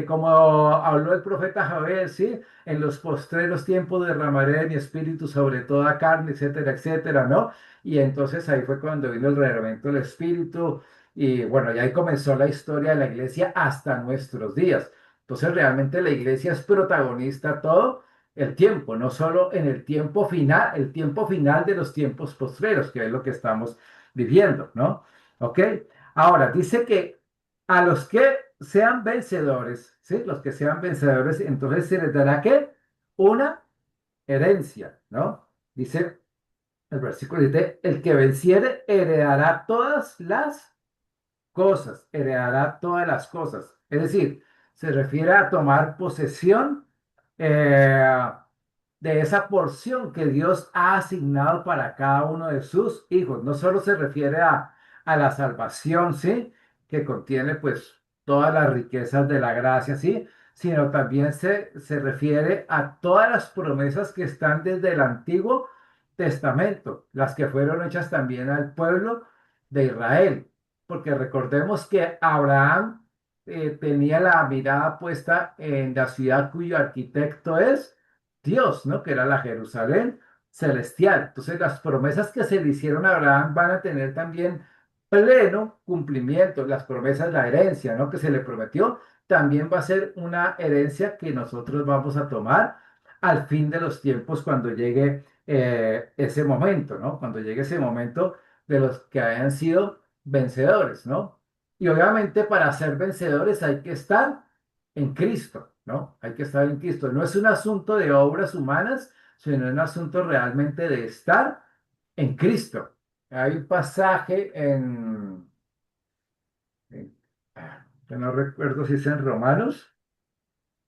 como habló el profeta Joel, ¿sí? En los postreros tiempos derramaré de mi espíritu sobre toda carne, etcétera, etcétera, ¿no? Y entonces ahí fue cuando vino el reglamento del espíritu y bueno, y ahí comenzó la historia de la iglesia hasta nuestros días. Entonces realmente la iglesia es protagonista todo el tiempo, no solo en el tiempo final de los tiempos postreros, que es lo que estamos viviendo, ¿no? ¿Ok? Ahora, dice que a los que sean vencedores, ¿sí? Los que sean vencedores, entonces se les dará ¿qué? Una herencia, ¿no? Dice el versículo 7, el que venciere heredará todas las cosas, heredará todas las cosas. Es decir, se refiere a tomar posesión eh, de esa porción que Dios ha asignado para cada uno de sus hijos. No solo se refiere a la salvación, ¿sí? Que contiene pues todas las riquezas de la gracia, ¿sí? Sino también se refiere a todas las promesas que están desde el Antiguo Testamento, las que fueron hechas también al pueblo de Israel, porque recordemos que Abraham tenía la mirada puesta en la ciudad cuyo arquitecto es Dios, ¿no? Que era la Jerusalén celestial. Entonces, las promesas que se le hicieron a Abraham van a tener también pleno cumplimiento. Las promesas, la herencia, ¿no? Que se le prometió, también va a ser una herencia que nosotros vamos a tomar al fin de los tiempos cuando llegue ese momento, ¿no? Cuando llegue ese momento de los que hayan sido vencedores, ¿no? Y obviamente para ser vencedores hay que estar en Cristo, ¿no? Hay que estar en Cristo. No es un asunto de obras humanas, sino un asunto realmente de estar en Cristo. Hay un pasaje que no recuerdo si es en Romanos,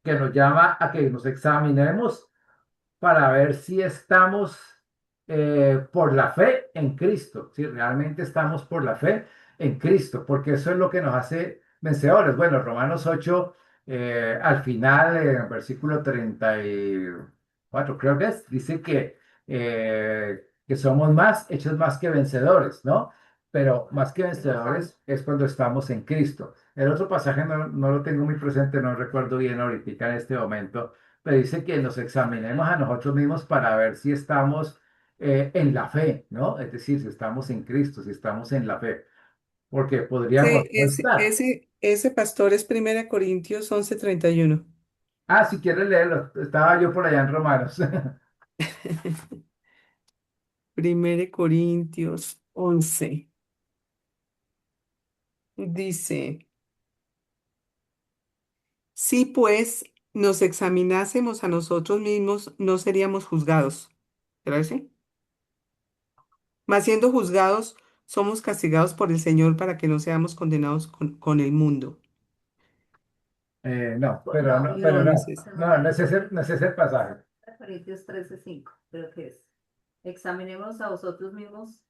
que nos llama a que nos examinemos para ver si estamos por la fe en Cristo, si realmente estamos por la fe en Cristo, porque eso es lo que nos hace vencedores. Bueno, Romanos 8, al final, en el versículo 34, creo que es, dice que somos más, hechos más que vencedores, ¿no? Pero más que vencedores es cuando estamos en Cristo. El otro pasaje no lo tengo muy presente, no recuerdo bien ahorita en este momento, pero dice que nos examinemos a nosotros mismos para ver si estamos en la fe, ¿no? Es decir, si estamos en Cristo, si estamos en la fe, porque podríamos Sí, no ese, estar. ese, ese pastor es 1 Corintios 11:31. Ah, si quieres leerlo, estaba yo por allá en Romanos. 1 Corintios 11. Dice, si pues nos examinásemos a nosotros mismos, no seríamos juzgados. ¿Será ese? Mas siendo juzgados, somos castigados por el Señor para que no seamos condenados con el mundo. No, No, pero no, No, pero no no, es ese. no, no es ese el pasaje. Corintios 13:5, creo que es. Examinemos a vosotros mismos,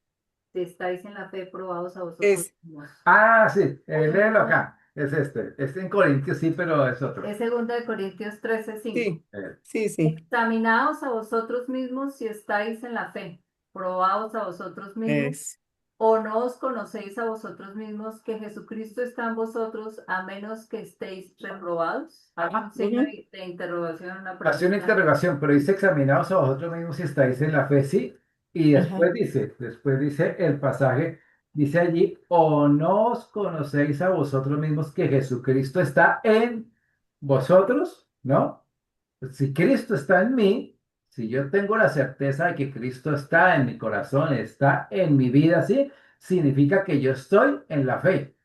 si estáis en la fe, probados a vosotros Es, mismos. Ah, sí, léelo acá. Es este. Este en Corintios, sí, pero es otro. Es 2 Corintios 13:5. sí, Eh, sí, sí. Examinaos a vosotros mismos si estáis en la fe, probaos a vosotros mismos, Es. o no os conocéis a vosotros mismos que Jesucristo está en vosotros, a menos que estéis reprobados. Hay un signo Ujú. de interrogación, una Hace una pregunta. interrogación, pero dice examinaos a vosotros mismos si estáis en la fe, sí. Y Ajá. después dice el pasaje, dice allí, o no os conocéis a vosotros mismos que Jesucristo está en vosotros, ¿no? Si Cristo está en mí, si yo tengo la certeza de que Cristo está en mi corazón, está en mi vida, ¿sí? Significa que yo estoy en la fe.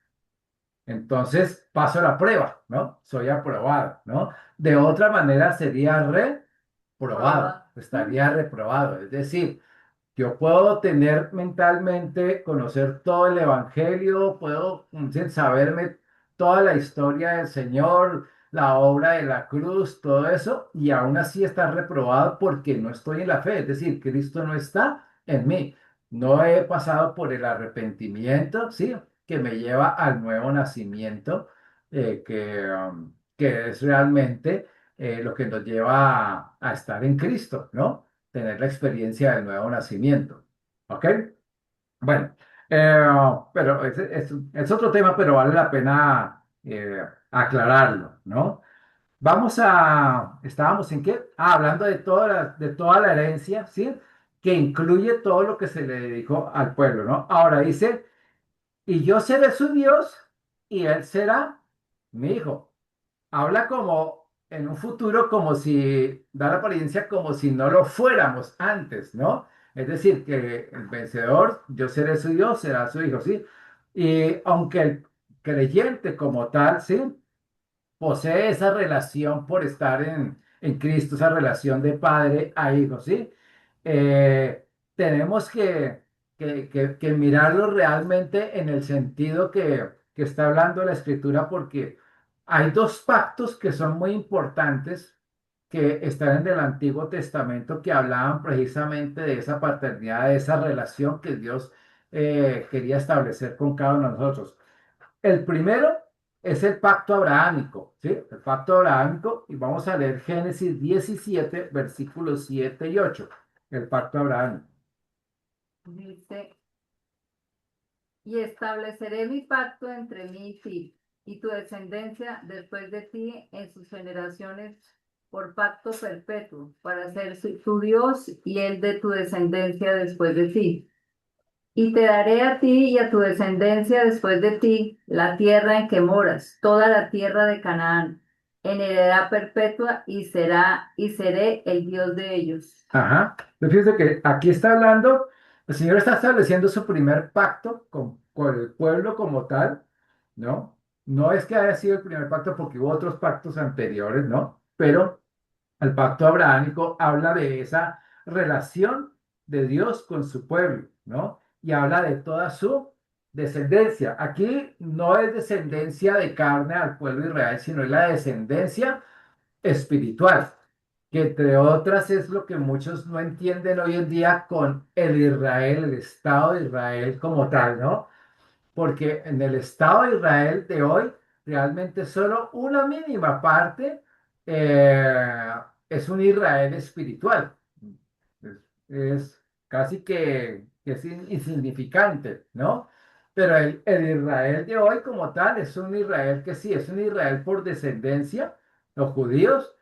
Entonces paso la prueba, ¿no? Soy aprobado, ¿no? De otra manera sería reprobado, Probado. estaría reprobado. Es decir, yo puedo tener mentalmente, conocer todo el evangelio, puedo saberme toda la historia del Señor, la obra de la cruz, todo eso, y aún así estar reprobado porque no estoy en la fe. Es decir, Cristo no está en mí. No he pasado por el arrepentimiento, ¿sí? Que me lleva al nuevo nacimiento, que es realmente lo que nos lleva a estar en Cristo, ¿no? Tener la experiencia del nuevo nacimiento. ¿Ok? Bueno, pero es otro tema, pero vale la pena aclararlo, ¿no? ¿Estábamos en qué? Ah, hablando de toda la herencia, ¿sí? Que incluye todo lo que se le dedicó al pueblo, ¿no? Ahora dice, y yo seré su Dios y él será mi hijo. Habla como en un futuro, como si, da la apariencia como si no lo fuéramos antes, ¿no? Es decir, que el vencedor, yo seré su Dios, será su hijo, ¿sí? Y aunque el creyente como tal, ¿sí? Posee esa relación por estar en Cristo, esa relación de padre a hijo, ¿sí? Eh, tenemos que mirarlo realmente en el sentido que está hablando la Escritura, porque hay dos pactos que son muy importantes que están en el Antiguo Testamento que hablaban precisamente de esa paternidad, de esa relación que Dios quería establecer con cada uno de nosotros. El primero es el pacto abrahámico, ¿sí? El pacto abrahámico, y vamos a leer Génesis 17, versículos 7 y 8. El pacto abrahámico. Dice, y estableceré mi pacto entre mí y ti, y tu descendencia después de ti en sus generaciones por pacto perpetuo, para ser tu Dios y el de tu descendencia después de ti. Y te daré a ti y a tu descendencia después de ti la tierra en que moras, toda la tierra de Canaán, en heredad perpetua, y seré el Dios de ellos. Ajá. Entonces, fíjense que aquí está hablando, el Señor está estableciendo su primer pacto con el pueblo como tal, ¿no? No es que haya sido el primer pacto porque hubo otros pactos anteriores, ¿no? Pero el pacto abrahámico habla de esa relación de Dios con su pueblo, ¿no? Y habla de toda su descendencia. Aquí no es descendencia de carne al pueblo de Israel, sino es la descendencia espiritual, que entre otras es lo que muchos no entienden hoy en día con el Israel, el Estado de Israel como tal, ¿no? Porque en el Estado de Israel de hoy, realmente solo una mínima parte es un Israel espiritual. Es casi que es insignificante, ¿no? Pero el Israel de hoy como tal es un Israel que sí, es un Israel por descendencia, los judíos,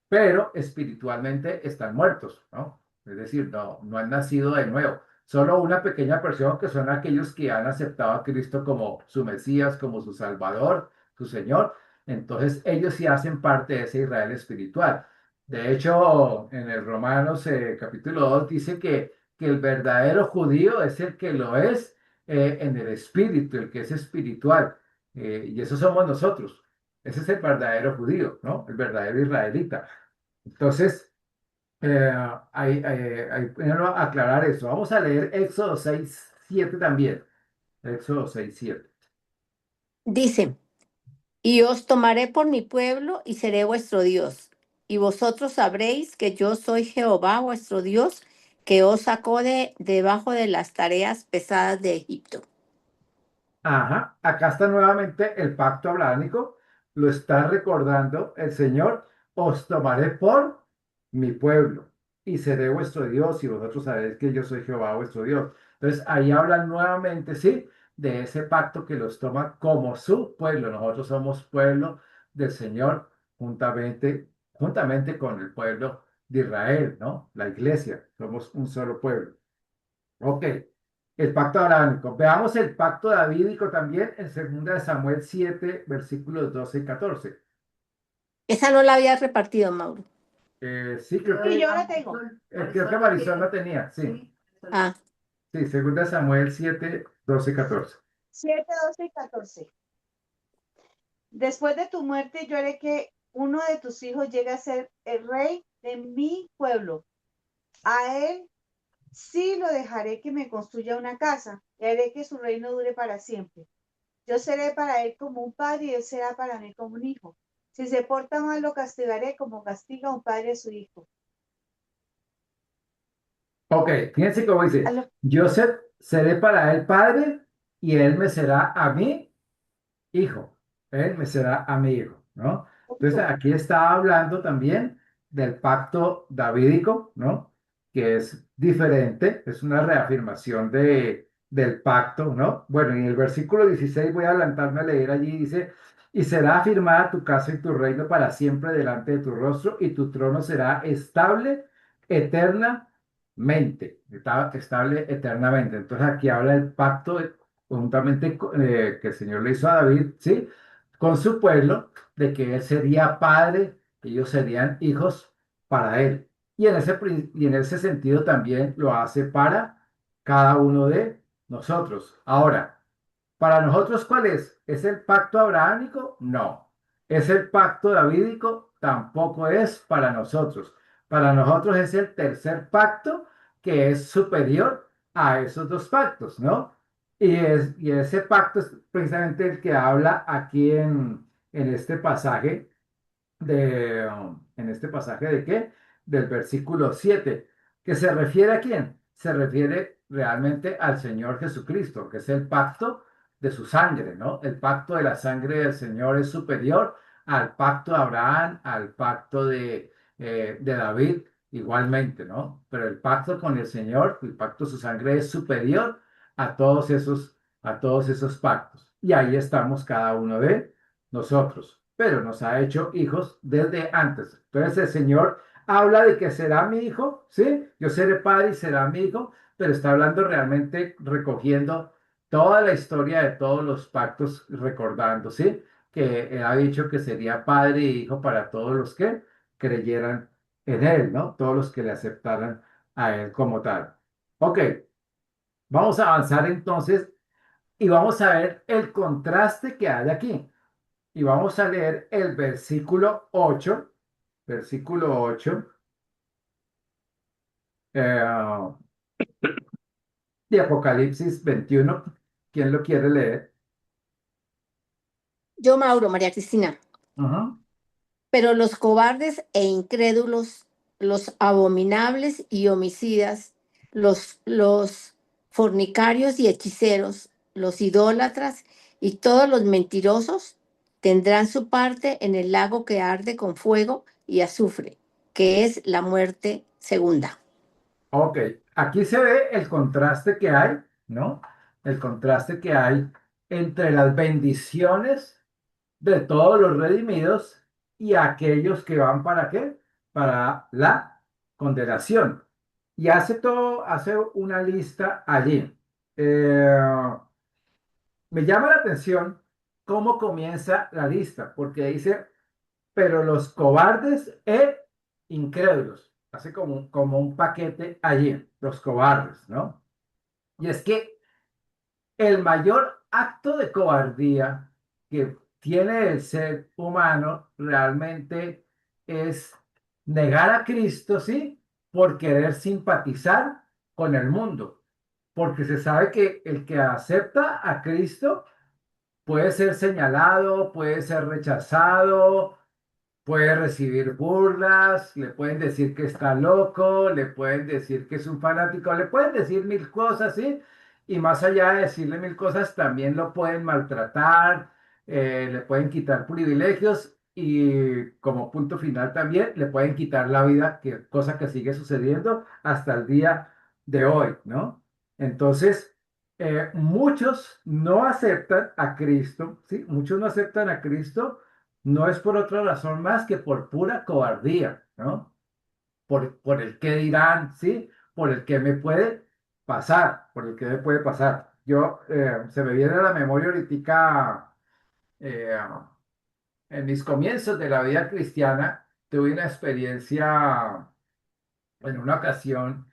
pero espiritualmente están muertos, ¿no? Es decir, no han nacido de nuevo. Solo una pequeña porción que son aquellos que han aceptado a Cristo como su Mesías, como su Salvador, su Señor. Entonces ellos sí hacen parte de ese Israel espiritual. De hecho, en el Romanos capítulo 2 dice que el verdadero judío es el que lo es en el espíritu, el que es espiritual. Y eso somos nosotros. Ese es el verdadero judío, ¿no? El verdadero israelita. Entonces, hay primero aclarar eso. Vamos a leer Éxodo 6:7 también. Éxodo 6:7. Dice, y os tomaré por mi pueblo y seré vuestro Dios. Y vosotros sabréis que yo soy Jehová vuestro Dios, que os sacó de debajo de las tareas pesadas de Egipto. Ajá, acá está nuevamente el pacto abrahámico, lo está recordando el Señor, os tomaré por mi pueblo y seré vuestro Dios y vosotros sabréis que yo soy Jehová vuestro Dios. Entonces ahí hablan nuevamente, sí, de ese pacto que los toma como su pueblo. Nosotros somos pueblo del Señor juntamente con el pueblo de Israel, ¿no? La iglesia, somos un solo pueblo. Ok, el pacto abrahámico. Veamos el pacto davídico también en 2 Samuel 7, versículos 12 y 14. Esa no la había repartido, Mauro. Sí, creo Sí, que, yo la tengo. creo que Marisol la tenía, sí. Ah, Sí, 2 Samuel 7, 12 y 14. 7, 12 y 14. Después de tu muerte, yo haré que uno de tus hijos llegue a ser el rey de mi pueblo. A él sí lo dejaré que me construya una casa y haré que su reino dure para siempre. Yo seré para él como un padre y él será para mí como un hijo. Si se porta mal, lo castigaré como castiga un padre a su hijo. Ok, fíjense cómo A dice, lo- yo seré para él padre y él me será a mí hijo, él me será a mi hijo, ¿no? Entonces aquí está hablando también del pacto davídico, ¿no? Que es diferente, es una reafirmación del pacto, ¿no? Bueno, en el versículo 16 voy a adelantarme a leer allí, dice, y será afirmada tu casa y tu reino para siempre delante de tu rostro, y tu trono será estable eternamente, estable eternamente. Entonces aquí habla del pacto juntamente que el Señor le hizo a David, ¿sí? Con su pueblo, de que él sería padre, ellos serían hijos para él. Y en ese sentido también lo hace para cada uno de nosotros. Ahora, para nosotros, ¿cuál es? ¿Es el pacto abrahámico? No. ¿Es el pacto davídico? Tampoco es para nosotros. Para nosotros es el tercer pacto que es superior a esos dos pactos, ¿no? Y ese pacto es precisamente el que habla aquí en este pasaje ¿en este pasaje de qué? Del versículo 7, que se refiere a quién? Se refiere realmente al Señor Jesucristo, que es el pacto de su sangre, ¿no? El pacto de la sangre del Señor es superior al pacto de Abraham, al pacto de David, igualmente, ¿no? Pero el pacto con el Señor, el pacto de su sangre es superior a todos esos pactos. Y ahí estamos cada uno de nosotros, pero nos ha hecho hijos desde antes. Entonces el Señor habla de que será mi hijo, ¿sí? Yo seré padre y será mi hijo, pero está hablando realmente recogiendo toda la historia de todos los pactos, recordando, ¿sí? Que él ha dicho que sería padre y hijo para todos los que creyeran en él, ¿no? Todos los que le aceptaran a él como tal. Ok, vamos a avanzar entonces y vamos a ver el contraste que hay aquí. Y vamos a leer el versículo 8 eh, de Apocalipsis 21. ¿Quién lo quiere leer? yo, Mauro, María Cristina. Ajá. Pero los cobardes e incrédulos, los abominables y homicidas, los fornicarios y hechiceros, los idólatras y todos los mentirosos tendrán su parte en el lago que arde con fuego y azufre, que es la muerte segunda. Ok, aquí se ve el contraste que hay, ¿no? El contraste que hay entre las bendiciones de todos los redimidos y aquellos que van para qué? Para la condenación. Y hace una lista allí. Eh, Me llama la atención cómo comienza la lista, porque dice, pero los cobardes e incrédulos. Hace como un paquete allí, los cobardes, ¿no? Y es que el mayor acto de cobardía que tiene el ser humano realmente es negar a Cristo, ¿sí? Por querer simpatizar con el mundo, porque se sabe que el que acepta a Cristo puede ser señalado, puede ser rechazado, puede recibir burlas, le pueden decir que está loco, le pueden decir que es un fanático, le pueden decir mil cosas, ¿sí? Y más allá de decirle mil cosas, también lo pueden maltratar, le pueden quitar privilegios y como punto final también le pueden quitar la vida, que, cosa que sigue sucediendo hasta el día de hoy, ¿no? Entonces, muchos no aceptan a Cristo, ¿sí? Muchos no aceptan a Cristo no es por otra razón más que por pura cobardía, ¿no? Por el qué dirán, ¿sí? Por el que me puede pasar, por el que me puede pasar. Yo, se me viene a la memoria ahorita, eh, en mis comienzos de la vida cristiana, tuve una experiencia en una ocasión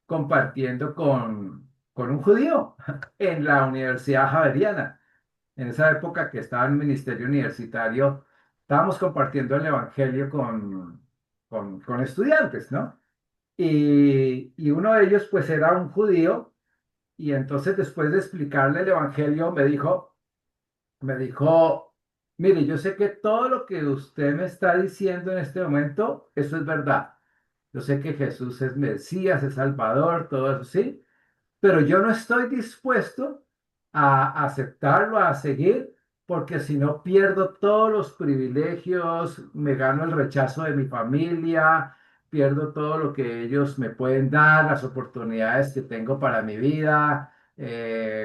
compartiendo con un judío en la Universidad Javeriana. En esa época que estaba en el ministerio universitario, estábamos compartiendo el evangelio con estudiantes, ¿no? Y uno de ellos pues era un judío y entonces después de explicarle el evangelio me dijo, mire, yo sé que todo lo que usted me está diciendo en este momento, eso es verdad. Yo sé que Jesús es Mesías, es Salvador, todo eso sí, pero yo no estoy dispuesto a aceptarlo, a seguir, porque si no pierdo todos los privilegios, me gano el rechazo de mi familia, pierdo todo lo que ellos me pueden dar, las oportunidades que tengo para mi vida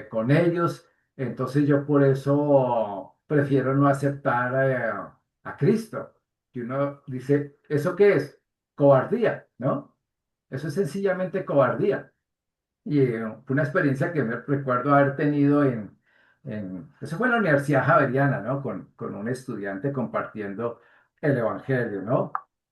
con ellos. Entonces yo por eso prefiero no aceptar a Cristo. Y uno dice, ¿eso qué es? Cobardía, ¿no? Eso es sencillamente cobardía. Y fue una experiencia que me recuerdo haber tenido eso fue en la Universidad Javeriana, ¿no? Con un estudiante compartiendo el Evangelio, ¿no?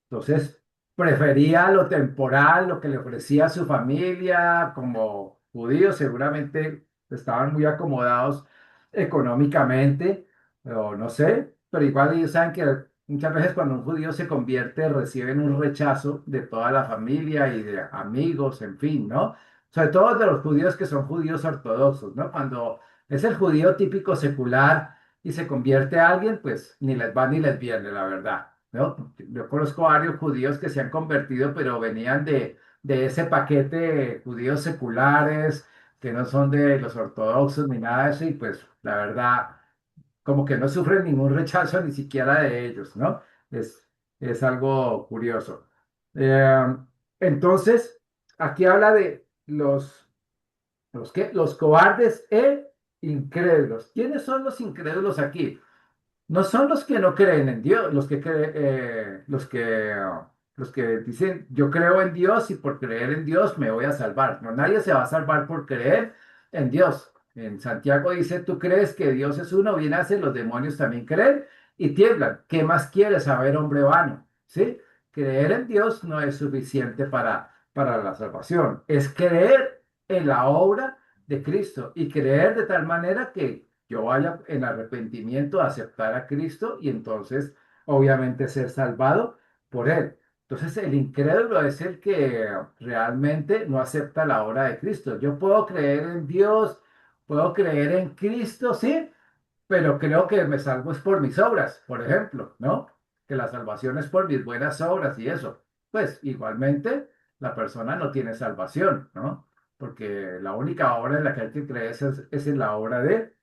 Entonces, prefería lo temporal, lo que le ofrecía a su familia, como judíos, seguramente estaban muy acomodados económicamente, o no sé, pero igual ellos saben que muchas veces cuando un judío se convierte, reciben un rechazo de toda la familia y de amigos, en fin, ¿no? Sobre todo de los judíos que son judíos ortodoxos, ¿no? Cuando es el judío típico secular y se convierte a alguien, pues ni les va ni les viene, la verdad, ¿no? Yo conozco varios judíos que se han convertido, pero venían de ese paquete de judíos seculares, que no son de los ortodoxos ni nada de eso, y pues la verdad, como que no sufren ningún rechazo ni siquiera de ellos, ¿no? Es, es algo curioso. Eh, entonces, aquí habla de los cobardes e incrédulos. ¿Quiénes son los incrédulos aquí? No son los que no creen en Dios, los que dicen, yo creo en Dios y por creer en Dios me voy a salvar. No, nadie se va a salvar por creer en Dios. En Santiago dice, tú crees que Dios es uno, bien hacen los demonios también creen y tiemblan. ¿Qué más quieres saber, hombre vano? ¿Sí? Creer en Dios no es suficiente para la salvación. Es creer en la obra de Cristo y creer de tal manera que yo vaya en arrepentimiento a aceptar a Cristo y entonces obviamente ser salvado por Él. Entonces el incrédulo es el que realmente no acepta la obra de Cristo. Yo puedo creer en Dios, puedo creer en Cristo, sí, pero creo que me salvo es por mis obras, por ejemplo, ¿no? Que la salvación es por mis buenas obras y eso. Pues igualmente la persona no tiene salvación, ¿no? Porque la única obra en la que hay que creer es en la obra de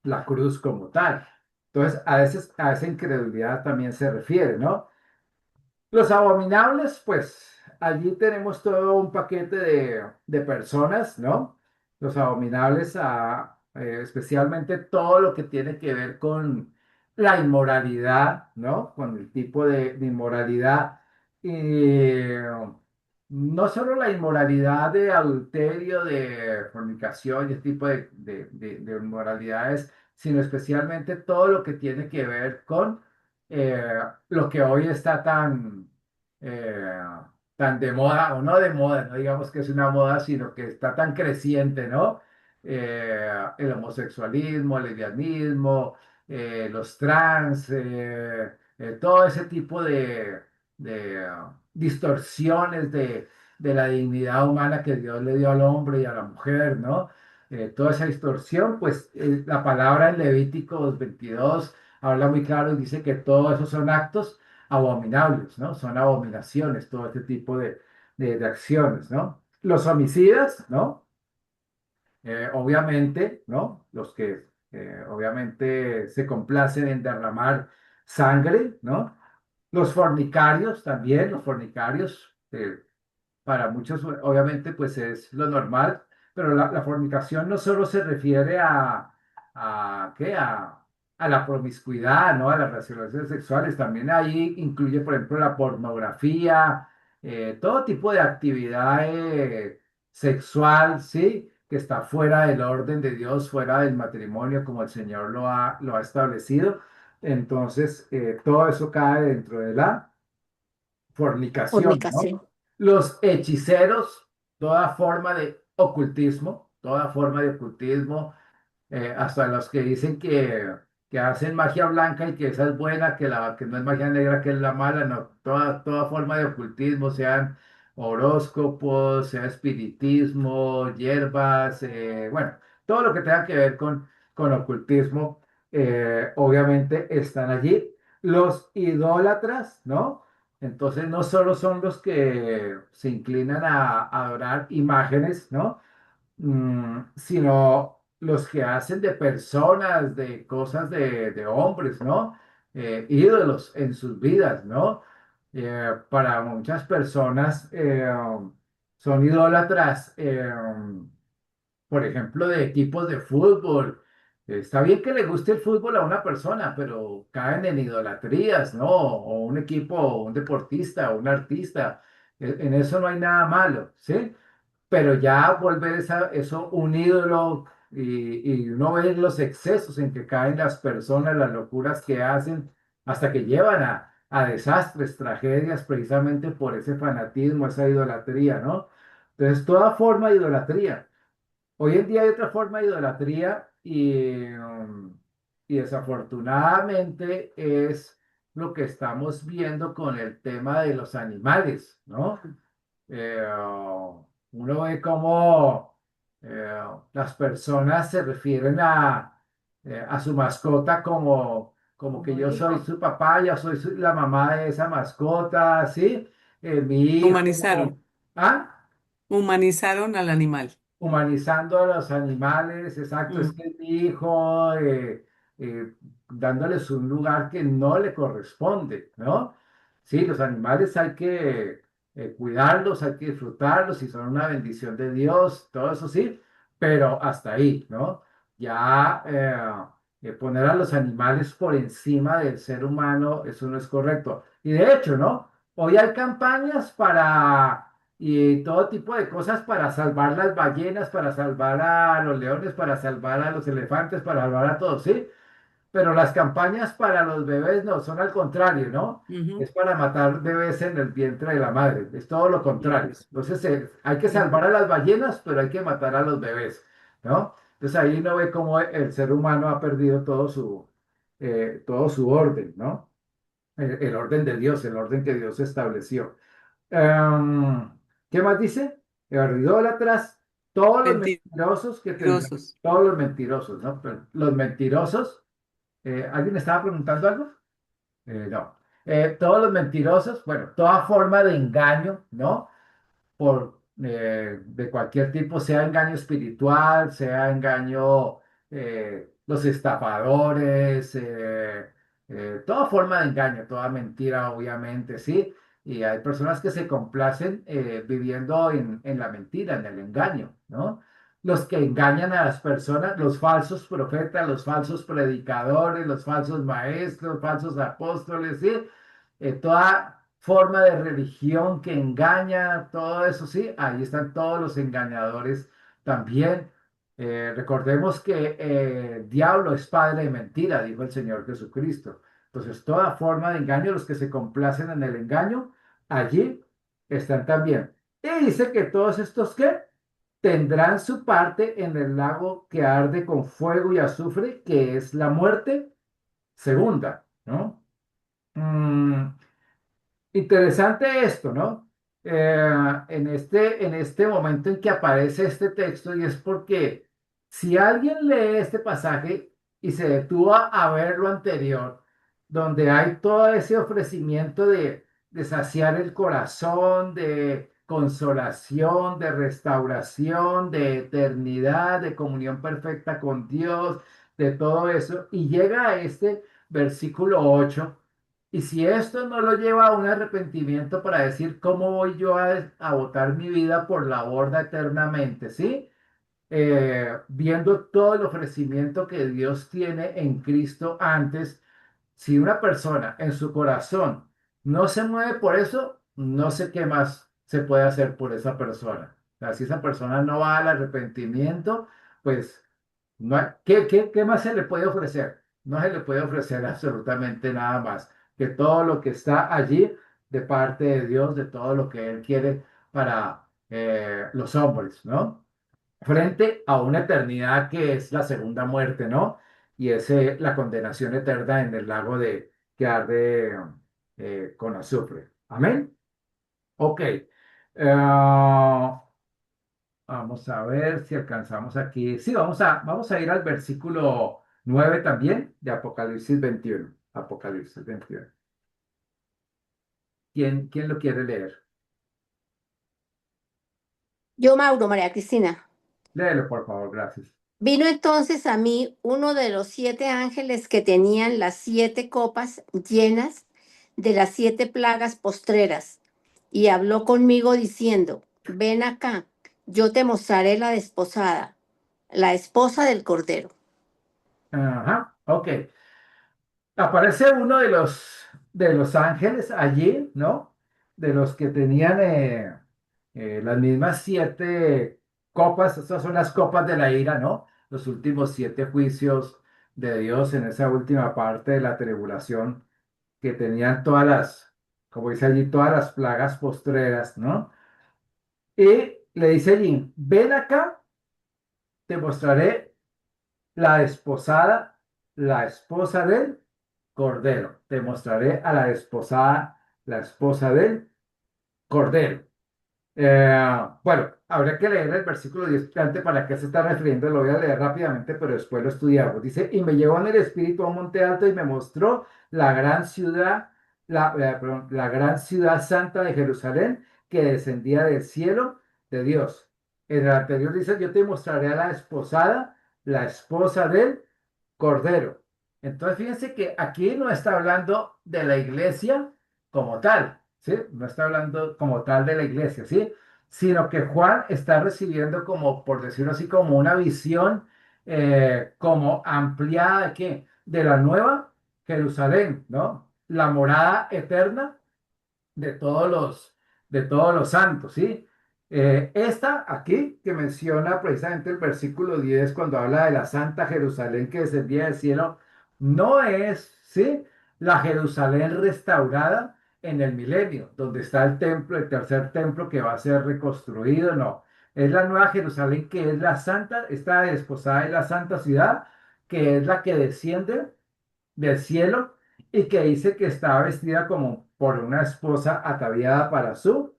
la cruz como tal. Entonces, a veces a esa incredulidad también se refiere, ¿no? Los abominables, pues allí tenemos todo un paquete de personas, ¿no? Los abominables, especialmente todo lo que tiene que ver con la inmoralidad, ¿no? Con el tipo de inmoralidad. Y no solo la inmoralidad de adulterio, de fornicación y este tipo de inmoralidades, sino especialmente todo lo que tiene que ver con lo que hoy está eh, tan de moda, o no de moda, no digamos que es una moda, sino que está tan creciente, ¿no? El homosexualismo, el lesbianismo, los trans, todo ese tipo distorsiones de la dignidad humana que Dios le dio al hombre y a la mujer, ¿no? Toda esa distorsión, pues la palabra en Levíticos 22 habla muy claro y dice que todos esos son actos abominables, ¿no? Son abominaciones, todo este tipo de acciones, ¿no? Los homicidas, ¿no? Obviamente, ¿no? Los que obviamente se complacen en derramar sangre, ¿no? Los fornicarios también, los fornicarios, para muchos obviamente pues es lo normal, pero la fornicación no solo se refiere ¿qué? A la promiscuidad, ¿no? A las relaciones sexuales, también ahí incluye, por ejemplo, la pornografía, todo tipo de actividad sexual, ¿sí? Que está fuera del orden de Dios, fuera del matrimonio, como el Señor lo ha establecido. Entonces, todo eso cae dentro de la fornicación, ¿no? Fornicación. Los hechiceros, toda forma de ocultismo, toda forma de ocultismo, hasta los que dicen que hacen magia blanca y que esa es buena, que no es magia negra, que es la mala, no, toda forma de ocultismo, sean horóscopos, sea espiritismo, hierbas, bueno, todo lo que tenga que ver con ocultismo, obviamente están allí. Los idólatras, ¿no? Entonces no solo son los que se inclinan a adorar imágenes, ¿no? Sino los que hacen de personas, de cosas de hombres, ¿no? Ídolos en sus vidas, ¿no? Para muchas personas son idólatras, por ejemplo, de equipos de fútbol. Está bien que le guste el fútbol a una persona, pero caen en idolatrías, ¿no? O un equipo, o un deportista, o un artista. En eso no hay nada malo, ¿sí? Pero ya volver eso un ídolo y uno ve los excesos en que caen las personas, las locuras que hacen, hasta que llevan a desastres, tragedias, precisamente por ese fanatismo, esa idolatría, ¿no? Entonces, toda forma de idolatría. Hoy en día hay otra forma de idolatría y desafortunadamente es lo que estamos viendo con el tema de los animales, ¿no? eh, Uno ve cómo las personas se refieren a su mascota como que Como yo soy hijo. su papá, yo soy la mamá de esa mascota, ¿sí? Mi hijo. Humanizaron, ¿Ah? humanizaron al animal. Humanizando a los animales, exacto, es Mm, que es mi hijo, eh, dándoles un lugar que no le corresponde, ¿no? Sí, los animales hay que cuidarlos, hay que disfrutarlos y son una bendición de Dios, todo eso sí, pero hasta ahí, ¿no? Ya poner a los animales por encima del ser humano, eso no es correcto. Y de hecho, ¿no? Hoy hay campañas y todo tipo de cosas para salvar las ballenas, para salvar a los leones, para salvar a los elefantes, para salvar a todos, ¿sí? Pero las campañas para los bebés no, son al contrario, ¿no? ujú. Es para matar bebés en el vientre de la madre, es todo lo contrario. Dios. Entonces hay que Ujú. salvar a las ballenas, pero hay que matar a los bebés, ¿no? Entonces ahí uno ve cómo el ser humano ha perdido todo su orden, ¿no? El orden de Dios, el orden que Dios estableció. Em, ¿Qué más dice? Idólatras, todos los mentirosos que tendrán, Mentirosos. todos los mentirosos, ¿no? Pero los mentirosos, ¿alguien estaba preguntando algo? No. Todos los mentirosos, bueno, toda forma de engaño, ¿no? De cualquier tipo, sea engaño espiritual, sea engaño, los estafadores, toda forma de engaño, toda mentira, obviamente, ¿sí? Y hay personas que se complacen viviendo en la mentira, en el engaño, ¿no? Los que engañan a las personas, los falsos profetas, los falsos predicadores, los falsos maestros, falsos apóstoles, ¿sí? Toda forma de religión que engaña, todo eso, sí, ahí están todos los engañadores también. Recordemos que el diablo es padre de mentira, dijo el Señor Jesucristo. Entonces, toda forma de engaño, los que se complacen en el engaño, allí están también. Y dice que todos estos que tendrán su parte en el lago que arde con fuego y azufre, que es la muerte segunda, ¿no? Mm, Interesante esto, ¿no? En este momento en que aparece este texto, y es porque si alguien lee este pasaje y se detuvo a ver lo anterior, donde hay todo ese ofrecimiento de saciar el corazón, de consolación, de restauración, de eternidad, de comunión perfecta con Dios, de todo eso, y llega a este versículo 8. Y si esto no lo lleva a un arrepentimiento para decir cómo voy yo a botar mi vida por la borda eternamente, ¿sí? Viendo todo el ofrecimiento que Dios tiene en Cristo antes, si una persona en su corazón no se mueve por eso, no sé qué más se puede hacer por esa persona. O sea, si esa persona no va al arrepentimiento, pues no ¿qué más se le puede ofrecer? No se le puede ofrecer absolutamente nada más que todo lo que está allí de parte de Dios, de todo lo que Él quiere para los hombres, ¿no? Frente a una eternidad que es la segunda muerte, ¿no? Y es la condenación eterna en el lago que arde con azufre. Amén. Ok. Vamos a ver si alcanzamos aquí. Sí, vamos a ir al versículo 9 también de Apocalipsis 21. Apocalipsis 21. ¿Quién lo quiere leer? Yo, Mauro, María Cristina. Léelo, por favor, gracias. Vino entonces a mí uno de los 7 ángeles que tenían las 7 copas llenas de las 7 plagas postreras, y habló conmigo diciendo: ven acá, yo te mostraré la desposada, la esposa del Cordero. Ajá, ok. Aparece uno de los ángeles allí, ¿no? De los que tenían las mismas 7 copas, estas son las copas de la ira, ¿no? Los últimos 7 juicios de Dios en esa última parte de la tribulación, que tenían como dice allí, todas las plagas postreras, ¿no? Y le dice allí, ven acá, te mostraré la desposada, la esposa del Cordero. Te mostraré a la desposada, la esposa del Cordero. Bueno, habría que leer el versículo 10 antes para qué se está refiriendo. Lo voy a leer rápidamente, pero después lo estudiamos. Dice, y me llevó en el espíritu a un monte alto y me mostró la gran ciudad, perdón, la gran ciudad santa de Jerusalén, que descendía del cielo de Dios. En el anterior dice, yo te mostraré a la desposada, la esposa del Cordero. Entonces, fíjense que aquí no está hablando de la iglesia como tal, ¿sí? No está hablando como tal de la iglesia, ¿sí? Sino que Juan está recibiendo como, por decirlo así, como una visión como ampliada de qué? De la nueva Jerusalén, ¿no? La morada eterna de todos los santos, ¿sí? Esta aquí que menciona precisamente el versículo 10 cuando habla de la Santa Jerusalén que descendía del cielo, no es, ¿sí? La Jerusalén restaurada en el milenio, donde está el templo, el tercer templo que va a ser reconstruido, no. Es la nueva Jerusalén que es la santa, está desposada en la santa ciudad, que es la que desciende del cielo y que dice que estaba vestida como por una esposa ataviada para su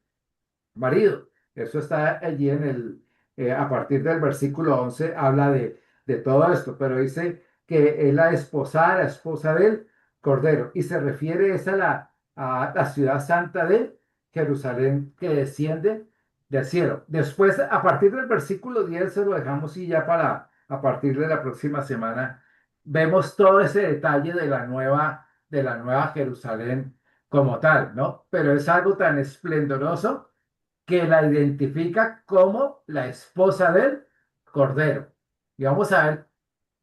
marido. Eso está allí a partir del versículo 11, habla de todo esto, pero dice que es la esposada, la esposa del Cordero, y se refiere es a la ciudad santa de Jerusalén que desciende del cielo. Después, a partir del versículo 10, se lo dejamos y ya para a partir de la próxima semana vemos todo ese detalle de la nueva Jerusalén como tal, ¿no? Pero es algo tan esplendoroso que la identifica como la esposa del Cordero. Y vamos a ver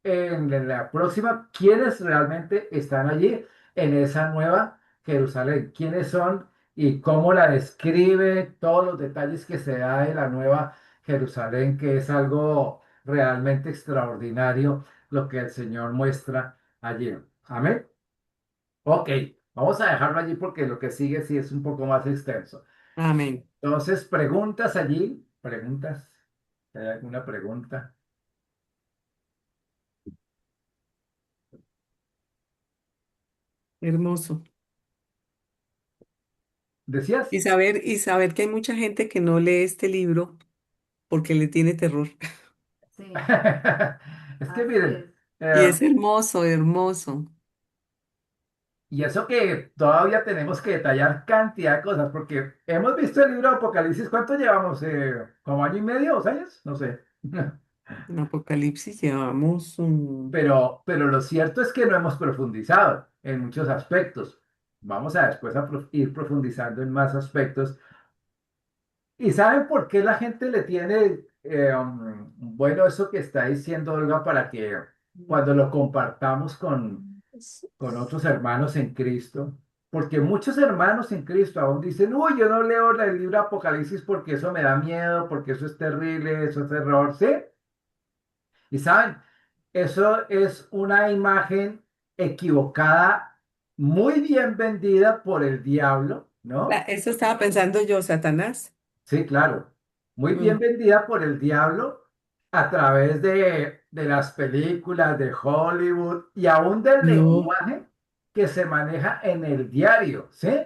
en la próxima quiénes realmente están allí en esa nueva Jerusalén, quiénes son y cómo la describe, todos los detalles que se da de la nueva Jerusalén, que es algo realmente extraordinario lo que el Señor muestra allí. Amén. Ok, vamos a dejarlo allí porque lo que sigue sí es un poco más extenso. Amén. Entonces, preguntas allí, preguntas. ¿Hay alguna pregunta? Hermoso. ¿Decías? Y saber que hay mucha gente que no lee este libro porque le tiene terror. Sí, Es que así miren, es. Y eh, es hermoso, hermoso. y eso que todavía tenemos que detallar cantidad de cosas, porque hemos visto el libro de Apocalipsis, ¿cuánto llevamos? ¿Como año y medio, 2 años? No sé. En Apocalipsis llevamos un... Pero lo cierto es que no hemos profundizado en muchos aspectos. Vamos a después ir profundizando en más aspectos. ¿Y saben por qué la gente le tiene, bueno, eso que está diciendo Olga, para que cuando lo compartamos con otros hermanos en Cristo? Porque muchos hermanos en Cristo aún dicen, uy, yo no leo el libro de Apocalipsis porque eso me da miedo, porque eso es terrible, eso es terror, ¿sí? Y saben, eso es una imagen equivocada, muy bien vendida por el diablo, ¿no? Eso estaba pensando yo, Satanás. Sí, claro. Muy bien Mm. vendida por el diablo a través de las películas de Hollywood y aún del No, lenguaje que se maneja en el diario, ¿sí?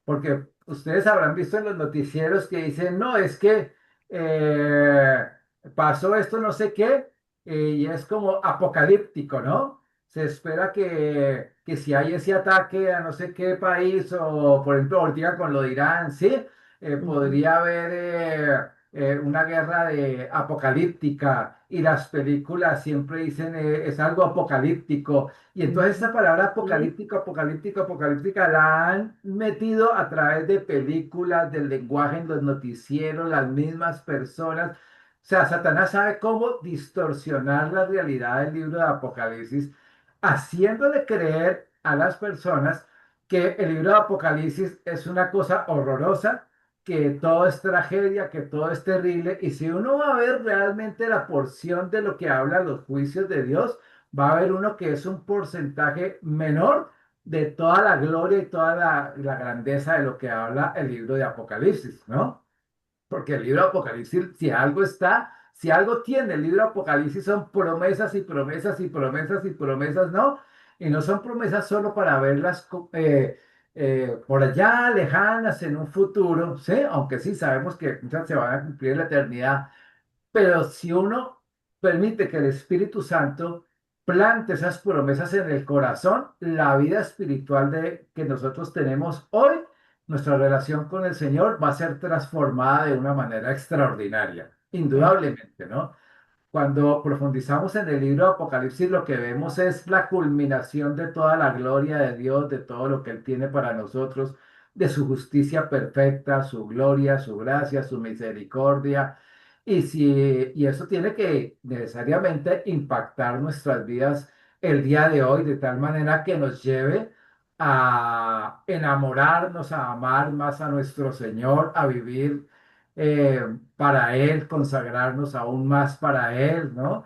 Porque ustedes habrán visto en los noticieros que dicen, no, es que eh, pasó esto, no sé qué, y es como apocalíptico, ¿no? Se espera que si hay ese ataque a no sé qué país, o por ejemplo, ahorita con lo de Irán, sí, ujú, podría haber una guerra apocalíptica, y las películas siempre dicen es algo apocalíptico. Y entonces esta ujú, palabra sí, apocalíptico, apocalíptico, apocalíptica la han metido a través de películas, del lenguaje en los noticieros, las mismas personas. O sea, Satanás sabe cómo distorsionar la realidad del libro de Apocalipsis, haciéndole creer a las personas que el libro de Apocalipsis es una cosa horrorosa, que todo es tragedia, que todo es terrible. Y si uno va a ver realmente la porción de lo que habla los juicios de Dios, va a haber uno que es un porcentaje menor de toda la gloria y toda la grandeza de lo que habla el libro de Apocalipsis, ¿no? Porque el libro de Apocalipsis, si algo está, si algo tiene el libro de Apocalipsis, son promesas y promesas y promesas y promesas, ¿no? Y no son promesas solo para verlas por allá, lejanas, en un futuro, ¿sí? Aunque sí sabemos que muchas se van a cumplir en la eternidad, pero si uno permite que el Espíritu Santo plante esas promesas en el corazón, la vida espiritual que nosotros tenemos hoy, nuestra relación con el Señor va a ser transformada de una manera extraordinaria, claro. indudablemente, ¿no? Cuando profundizamos en el libro de Apocalipsis, lo que vemos es la culminación de toda la gloria de Dios, de todo lo que Él tiene para nosotros, de su justicia perfecta, su gloria, su gracia, su misericordia. Y eso tiene que necesariamente impactar nuestras vidas el día de hoy, de tal manera que nos lleve a enamorarnos, a amar más a nuestro Señor, a vivir para Él, consagrarnos aún más para Él, ¿no?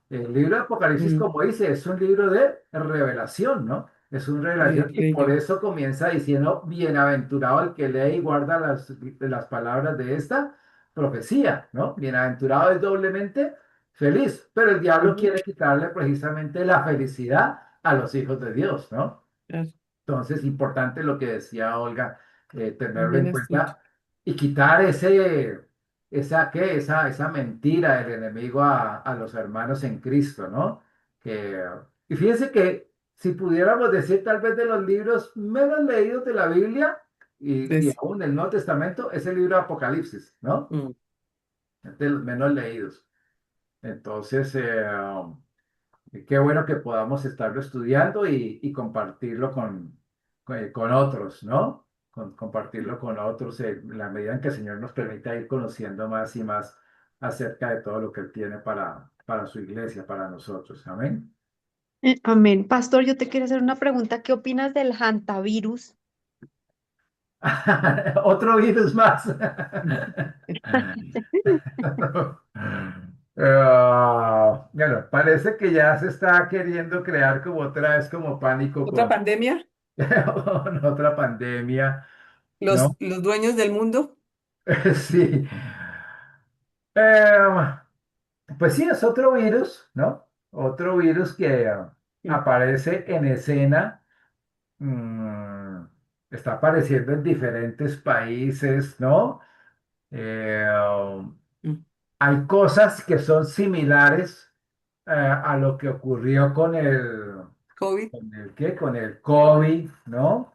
El libro de Apocalipsis, Mm, como dice, es un libro de revelación, ¿no? Es una sí, revelación, y por bello. eso comienza diciendo, bienaventurado el que lee y guarda las palabras de esta profecía, ¿no? Bienaventurado es doblemente feliz, pero el diablo Ujú, quiere quitarle precisamente la felicidad a los hijos de Dios, ¿no? claro, Entonces, importante lo que decía Olga, tenerlo bien en escrito. cuenta y quitar esa mentira del enemigo a los hermanos en Cristo, ¿no? Que, y fíjense que si pudiéramos decir tal vez de los libros menos leídos de la Biblia y Entonces, aún del Nuevo Testamento, es el libro de Apocalipsis, ¿no? mm, Es de los menos leídos. Entonces, y qué bueno que podamos estarlo estudiando y compartirlo con otros, ¿no? Compartirlo con otros en la medida en que el Señor nos permita ir conociendo más y más acerca de todo lo que Él tiene para su iglesia, para nosotros. Amén. Amén. Pastor, yo te quiero hacer una pregunta. ¿Qué opinas del hantavirus? Otro virus más. Bueno, parece que ya se está queriendo crear como otra vez como pánico ¿otra con pandemia? otra pandemia, ¿Los, ¿no? los dueños del mundo? Sí. Eh, pues sí, es otro virus, ¿no? Otro virus que Mm, aparece en escena mm, está apareciendo en diferentes países, ¿no? Eh, Mm. Hay cosas que son similares a lo que ocurrió COVID. ¿con el qué? Con el COVID, ¿no?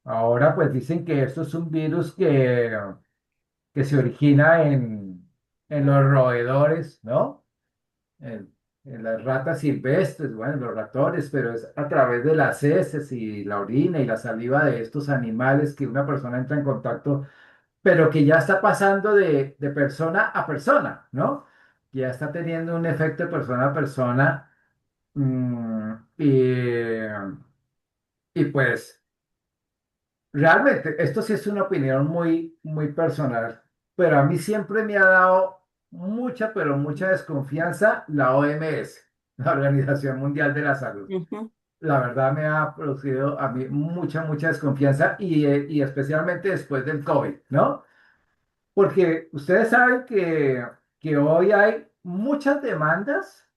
Ahora pues dicen que esto es un virus que se origina en los roedores, ¿no? En, en las ratas silvestres, bueno, los ratones, pero es a través de las heces y la orina y la saliva de estos animales que una persona entra en contacto, pero que ya está pasando de persona a persona, ¿no? Ya está teniendo un efecto de persona a persona. mm, y, y pues realmente, esto sí es una opinión muy, muy personal, pero a mí siempre me ha dado mucha, pero mucha desconfianza la OMS, la Organización Mundial de la Salud. Ujú. La verdad me ha producido a mí mucha, mucha desconfianza y especialmente después del COVID, ¿no? Porque ustedes saben que hoy hay muchas demandas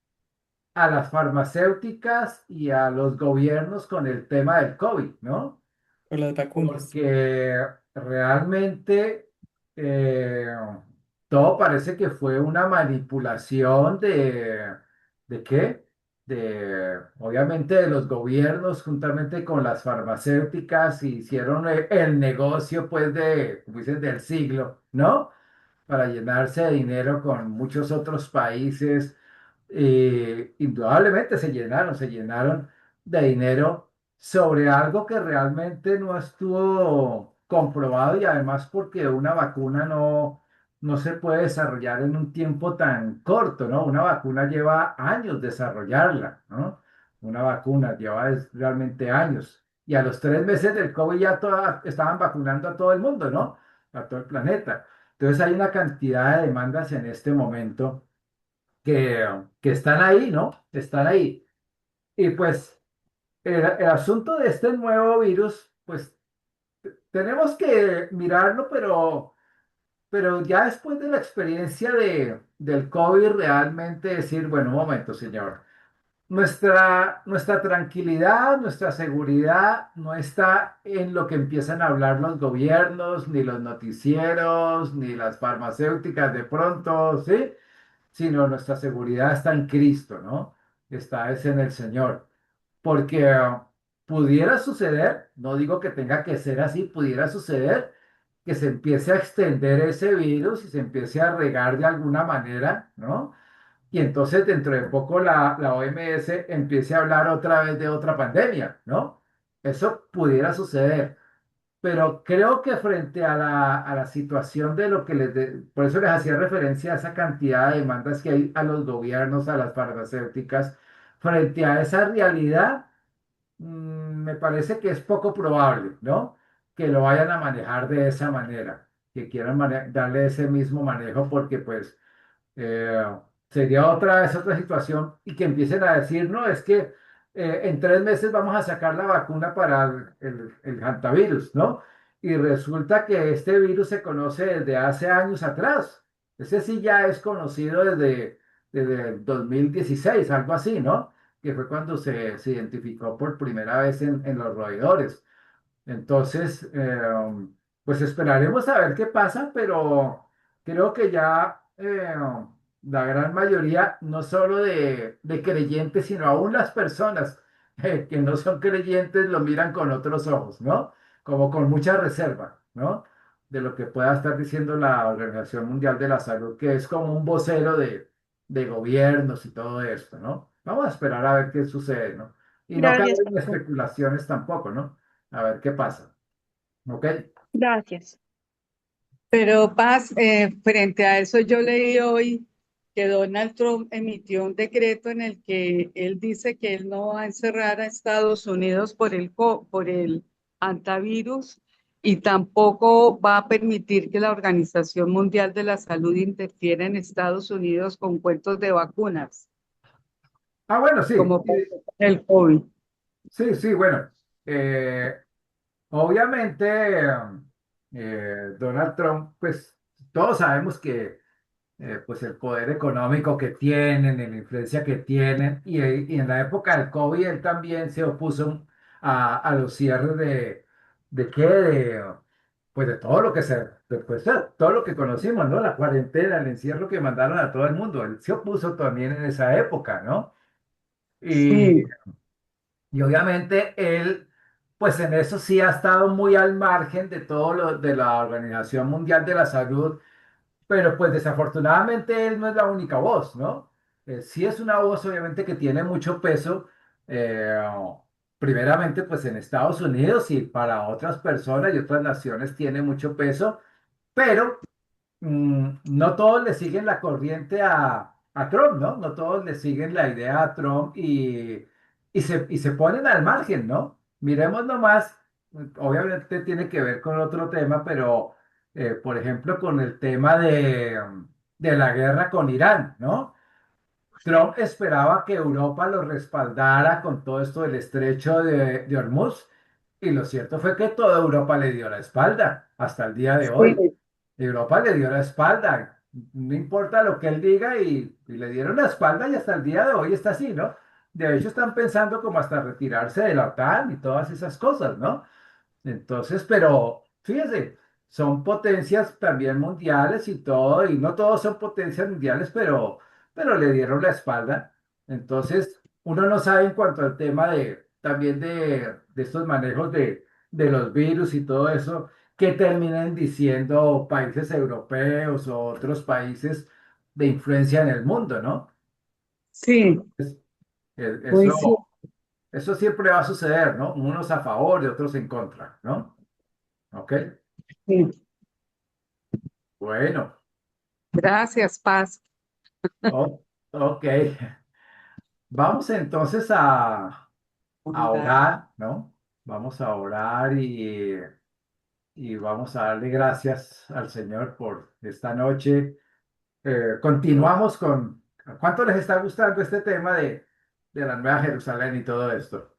a las farmacéuticas y a los gobiernos con el tema del COVID, ¿no? Por las vacunas. Porque realmente eh, todo parece que fue una manipulación ¿de qué? Obviamente de los gobiernos juntamente con las farmacéuticas hicieron el negocio pues como dicen, del siglo, ¿no? Para llenarse de dinero con muchos otros países. Indudablemente se llenaron de dinero sobre algo que realmente no estuvo comprobado y además porque una vacuna no se puede desarrollar en un tiempo tan corto, ¿no? Una vacuna lleva años desarrollarla, ¿no? Una vacuna lleva realmente años. Y a los 3 meses del COVID ya estaban vacunando a todo el mundo, ¿no? A todo el planeta. Entonces hay una cantidad de demandas en este momento que están ahí, ¿no? Están ahí. Y pues el asunto de este nuevo virus, pues tenemos que mirarlo, pero ya después de la experiencia del COVID, realmente decir, bueno, un momento, señor. Nuestra tranquilidad, nuestra seguridad no está en lo que empiezan a hablar los gobiernos, ni los noticieros, ni las farmacéuticas de pronto, ¿sí? Sino nuestra seguridad está en Cristo, ¿no? Está es en el Señor. Porque pudiera suceder, no digo que tenga que ser así, pudiera suceder que se empiece a extender ese virus y se empiece a regar de alguna manera, ¿no? Y entonces dentro de poco la OMS empiece a hablar otra vez de otra pandemia, ¿no? Eso pudiera suceder. Pero creo que frente a la situación de lo que por eso les hacía referencia a esa cantidad de demandas que hay a los gobiernos, a las farmacéuticas, frente a esa realidad, me parece que es poco probable, ¿no? Que lo vayan a manejar de esa manera, que quieran darle ese mismo manejo, porque pues eh, sería otra vez otra situación y que empiecen a decir, no, es que en 3 meses vamos a sacar la vacuna para el hantavirus, ¿no? Y resulta que este virus se conoce desde hace años atrás. Ese sí ya es conocido desde el 2016, algo así, ¿no? Que fue cuando se identificó por primera vez en los roedores. Entonces, pues esperaremos a ver qué pasa, pero creo que ya la gran mayoría, no solo de creyentes, sino aún las personas que no son creyentes, lo miran con otros ojos, ¿no? Como con mucha reserva, ¿no? De lo que pueda estar diciendo la Organización Mundial de la Salud, que es como un vocero de gobiernos y todo esto, ¿no? Vamos a esperar a ver qué sucede, ¿no? Y no caer Gracias, en pastor. especulaciones tampoco, ¿no? A ver qué pasa. ¿Ok? Gracias. Pero Paz, frente a eso yo leí hoy que Donald Trump emitió un decreto en el que él dice que él no va a encerrar a Estados Unidos por el antivirus y tampoco va a permitir que la Organización Mundial de la Salud interfiera en Estados Unidos con cuentos de vacunas, Ah, bueno, sí. como pasó con el COVID. Sí, sí, bueno. Eh, obviamente, Donald Trump, pues todos sabemos que pues el poder económico que tienen, y la influencia que tienen, y en la época del COVID él también se opuso a los cierres ¿de qué? Pues de todo lo que pues, todo lo que conocimos, ¿no? La cuarentena, el encierro que mandaron a todo el mundo, él se opuso también en esa época, ¿no? Y, Sí, y obviamente él, pues en eso sí ha estado muy al margen de todo lo de la Organización Mundial de la Salud, pero pues desafortunadamente él no es la única voz, ¿no? Sí es una voz obviamente que tiene mucho peso, eh, primeramente pues en Estados Unidos y para otras personas y otras naciones tiene mucho peso, pero no todos le siguen la corriente a Trump, ¿no? No todos le siguen la idea a Trump y se ponen al margen, ¿no? Miremos nomás, obviamente tiene que ver con otro tema, pero por ejemplo con el tema de la guerra con Irán, ¿no? Trump esperaba que Europa lo respaldara con todo esto del estrecho de Hormuz y lo cierto fue que toda Europa le dio la espalda hasta el día de hoy. sí, Europa le dio la espalda, no importa lo que él diga y le dieron la espalda y hasta el día de hoy está así, ¿no? De hecho están pensando como hasta retirarse de la OTAN y todas esas cosas, ¿no? Entonces, pero fíjese, son potencias también mundiales y todo, y no todos son potencias mundiales, pero le dieron la espalda. Entonces, uno no sabe en cuanto al tema también de estos manejos de los virus y todo eso, qué terminan diciendo países europeos o otros países de influencia en el mundo, ¿no? sí, Es- muy Eso, sí, eso siempre va a suceder, ¿no? Unos a favor y otros en contra, ¿no? ¿Ok? sí. Bueno, Gracias, Paz. ok. Vamos entonces a orar, ¿no? Vamos a orar y vamos a darle gracias al Señor por esta noche. Continuamos con, ¿cuánto les está gustando este tema de la Nueva Jerusalén y todo esto?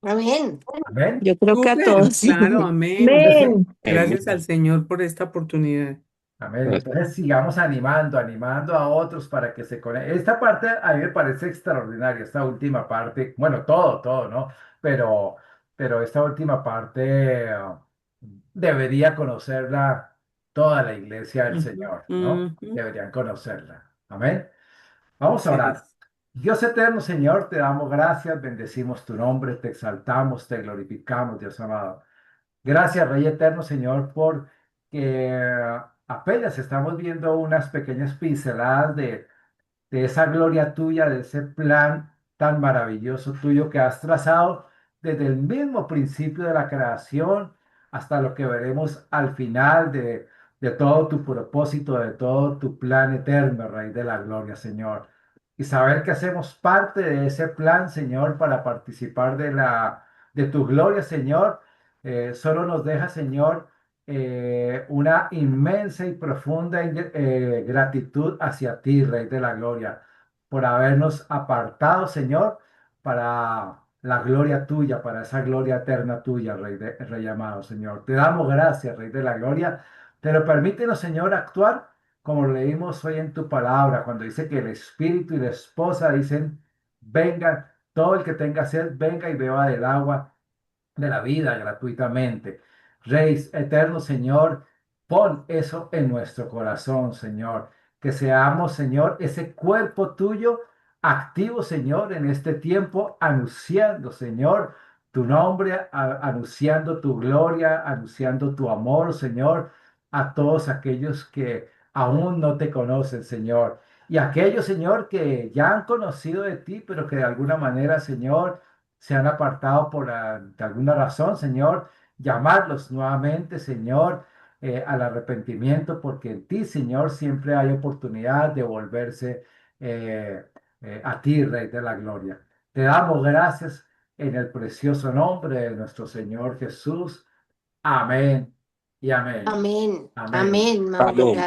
Amén. Amén. Yo creo que a Súper, todos. claro, amén. Entonces, Amén. Gracias al Señor por esta oportunidad. amén. Entonces sigamos animando a otros para que se conecten. Esta parte a mí me parece extraordinaria, esta última parte, bueno, todo, ¿no? Pero, pero esta última parte debería conocerla toda la iglesia del Ujú, Señor, ¿no? ujú. Deberían conocerla. Amén. Vamos a Así orar. es. Dios eterno, Señor, te damos gracias, bendecimos tu nombre, te exaltamos, te glorificamos, Dios amado. Gracias, Rey Eterno, Señor, por que apenas estamos viendo unas pequeñas pinceladas de esa gloria tuya, de ese plan tan maravilloso tuyo que has trazado desde el mismo principio de la creación hasta lo que veremos al final de todo tu propósito, de todo tu plan eterno, Rey de la Gloria, Señor. Y saber que hacemos parte de ese plan, Señor, para participar de tu gloria, Señor, solo nos deja, Señor, una inmensa y profunda gratitud hacia ti, Rey de la Gloria, por habernos apartado, Señor, para la gloria tuya, para esa gloria eterna tuya, Rey amado, Señor. Te damos gracias, Rey de la Gloria. Pero permítenos, Señor, actuar como leímos hoy en tu palabra, cuando dice que el Espíritu y la esposa dicen, vengan, todo el que tenga sed, venga y beba del agua de la vida gratuitamente. Rey eterno, Señor, pon eso en nuestro corazón, Señor. Que seamos, Señor, ese cuerpo tuyo activo, Señor, en este tiempo, anunciando, Señor, tu nombre, anunciando tu gloria, anunciando tu amor, Señor, a todos aquellos que aún no te conocen, Señor. Y aquellos, Señor, que ya han conocido de ti, pero que de alguna manera, Señor, se han apartado de alguna razón, Señor, llamarlos nuevamente, Señor, al arrepentimiento, porque en ti, Señor, siempre hay oportunidad de volverse a ti, Rey de la Gloria. Te damos gracias en el precioso nombre de nuestro Señor Jesús. Amén y amén. Amén. Amén. Amén, Mauro. Gracias.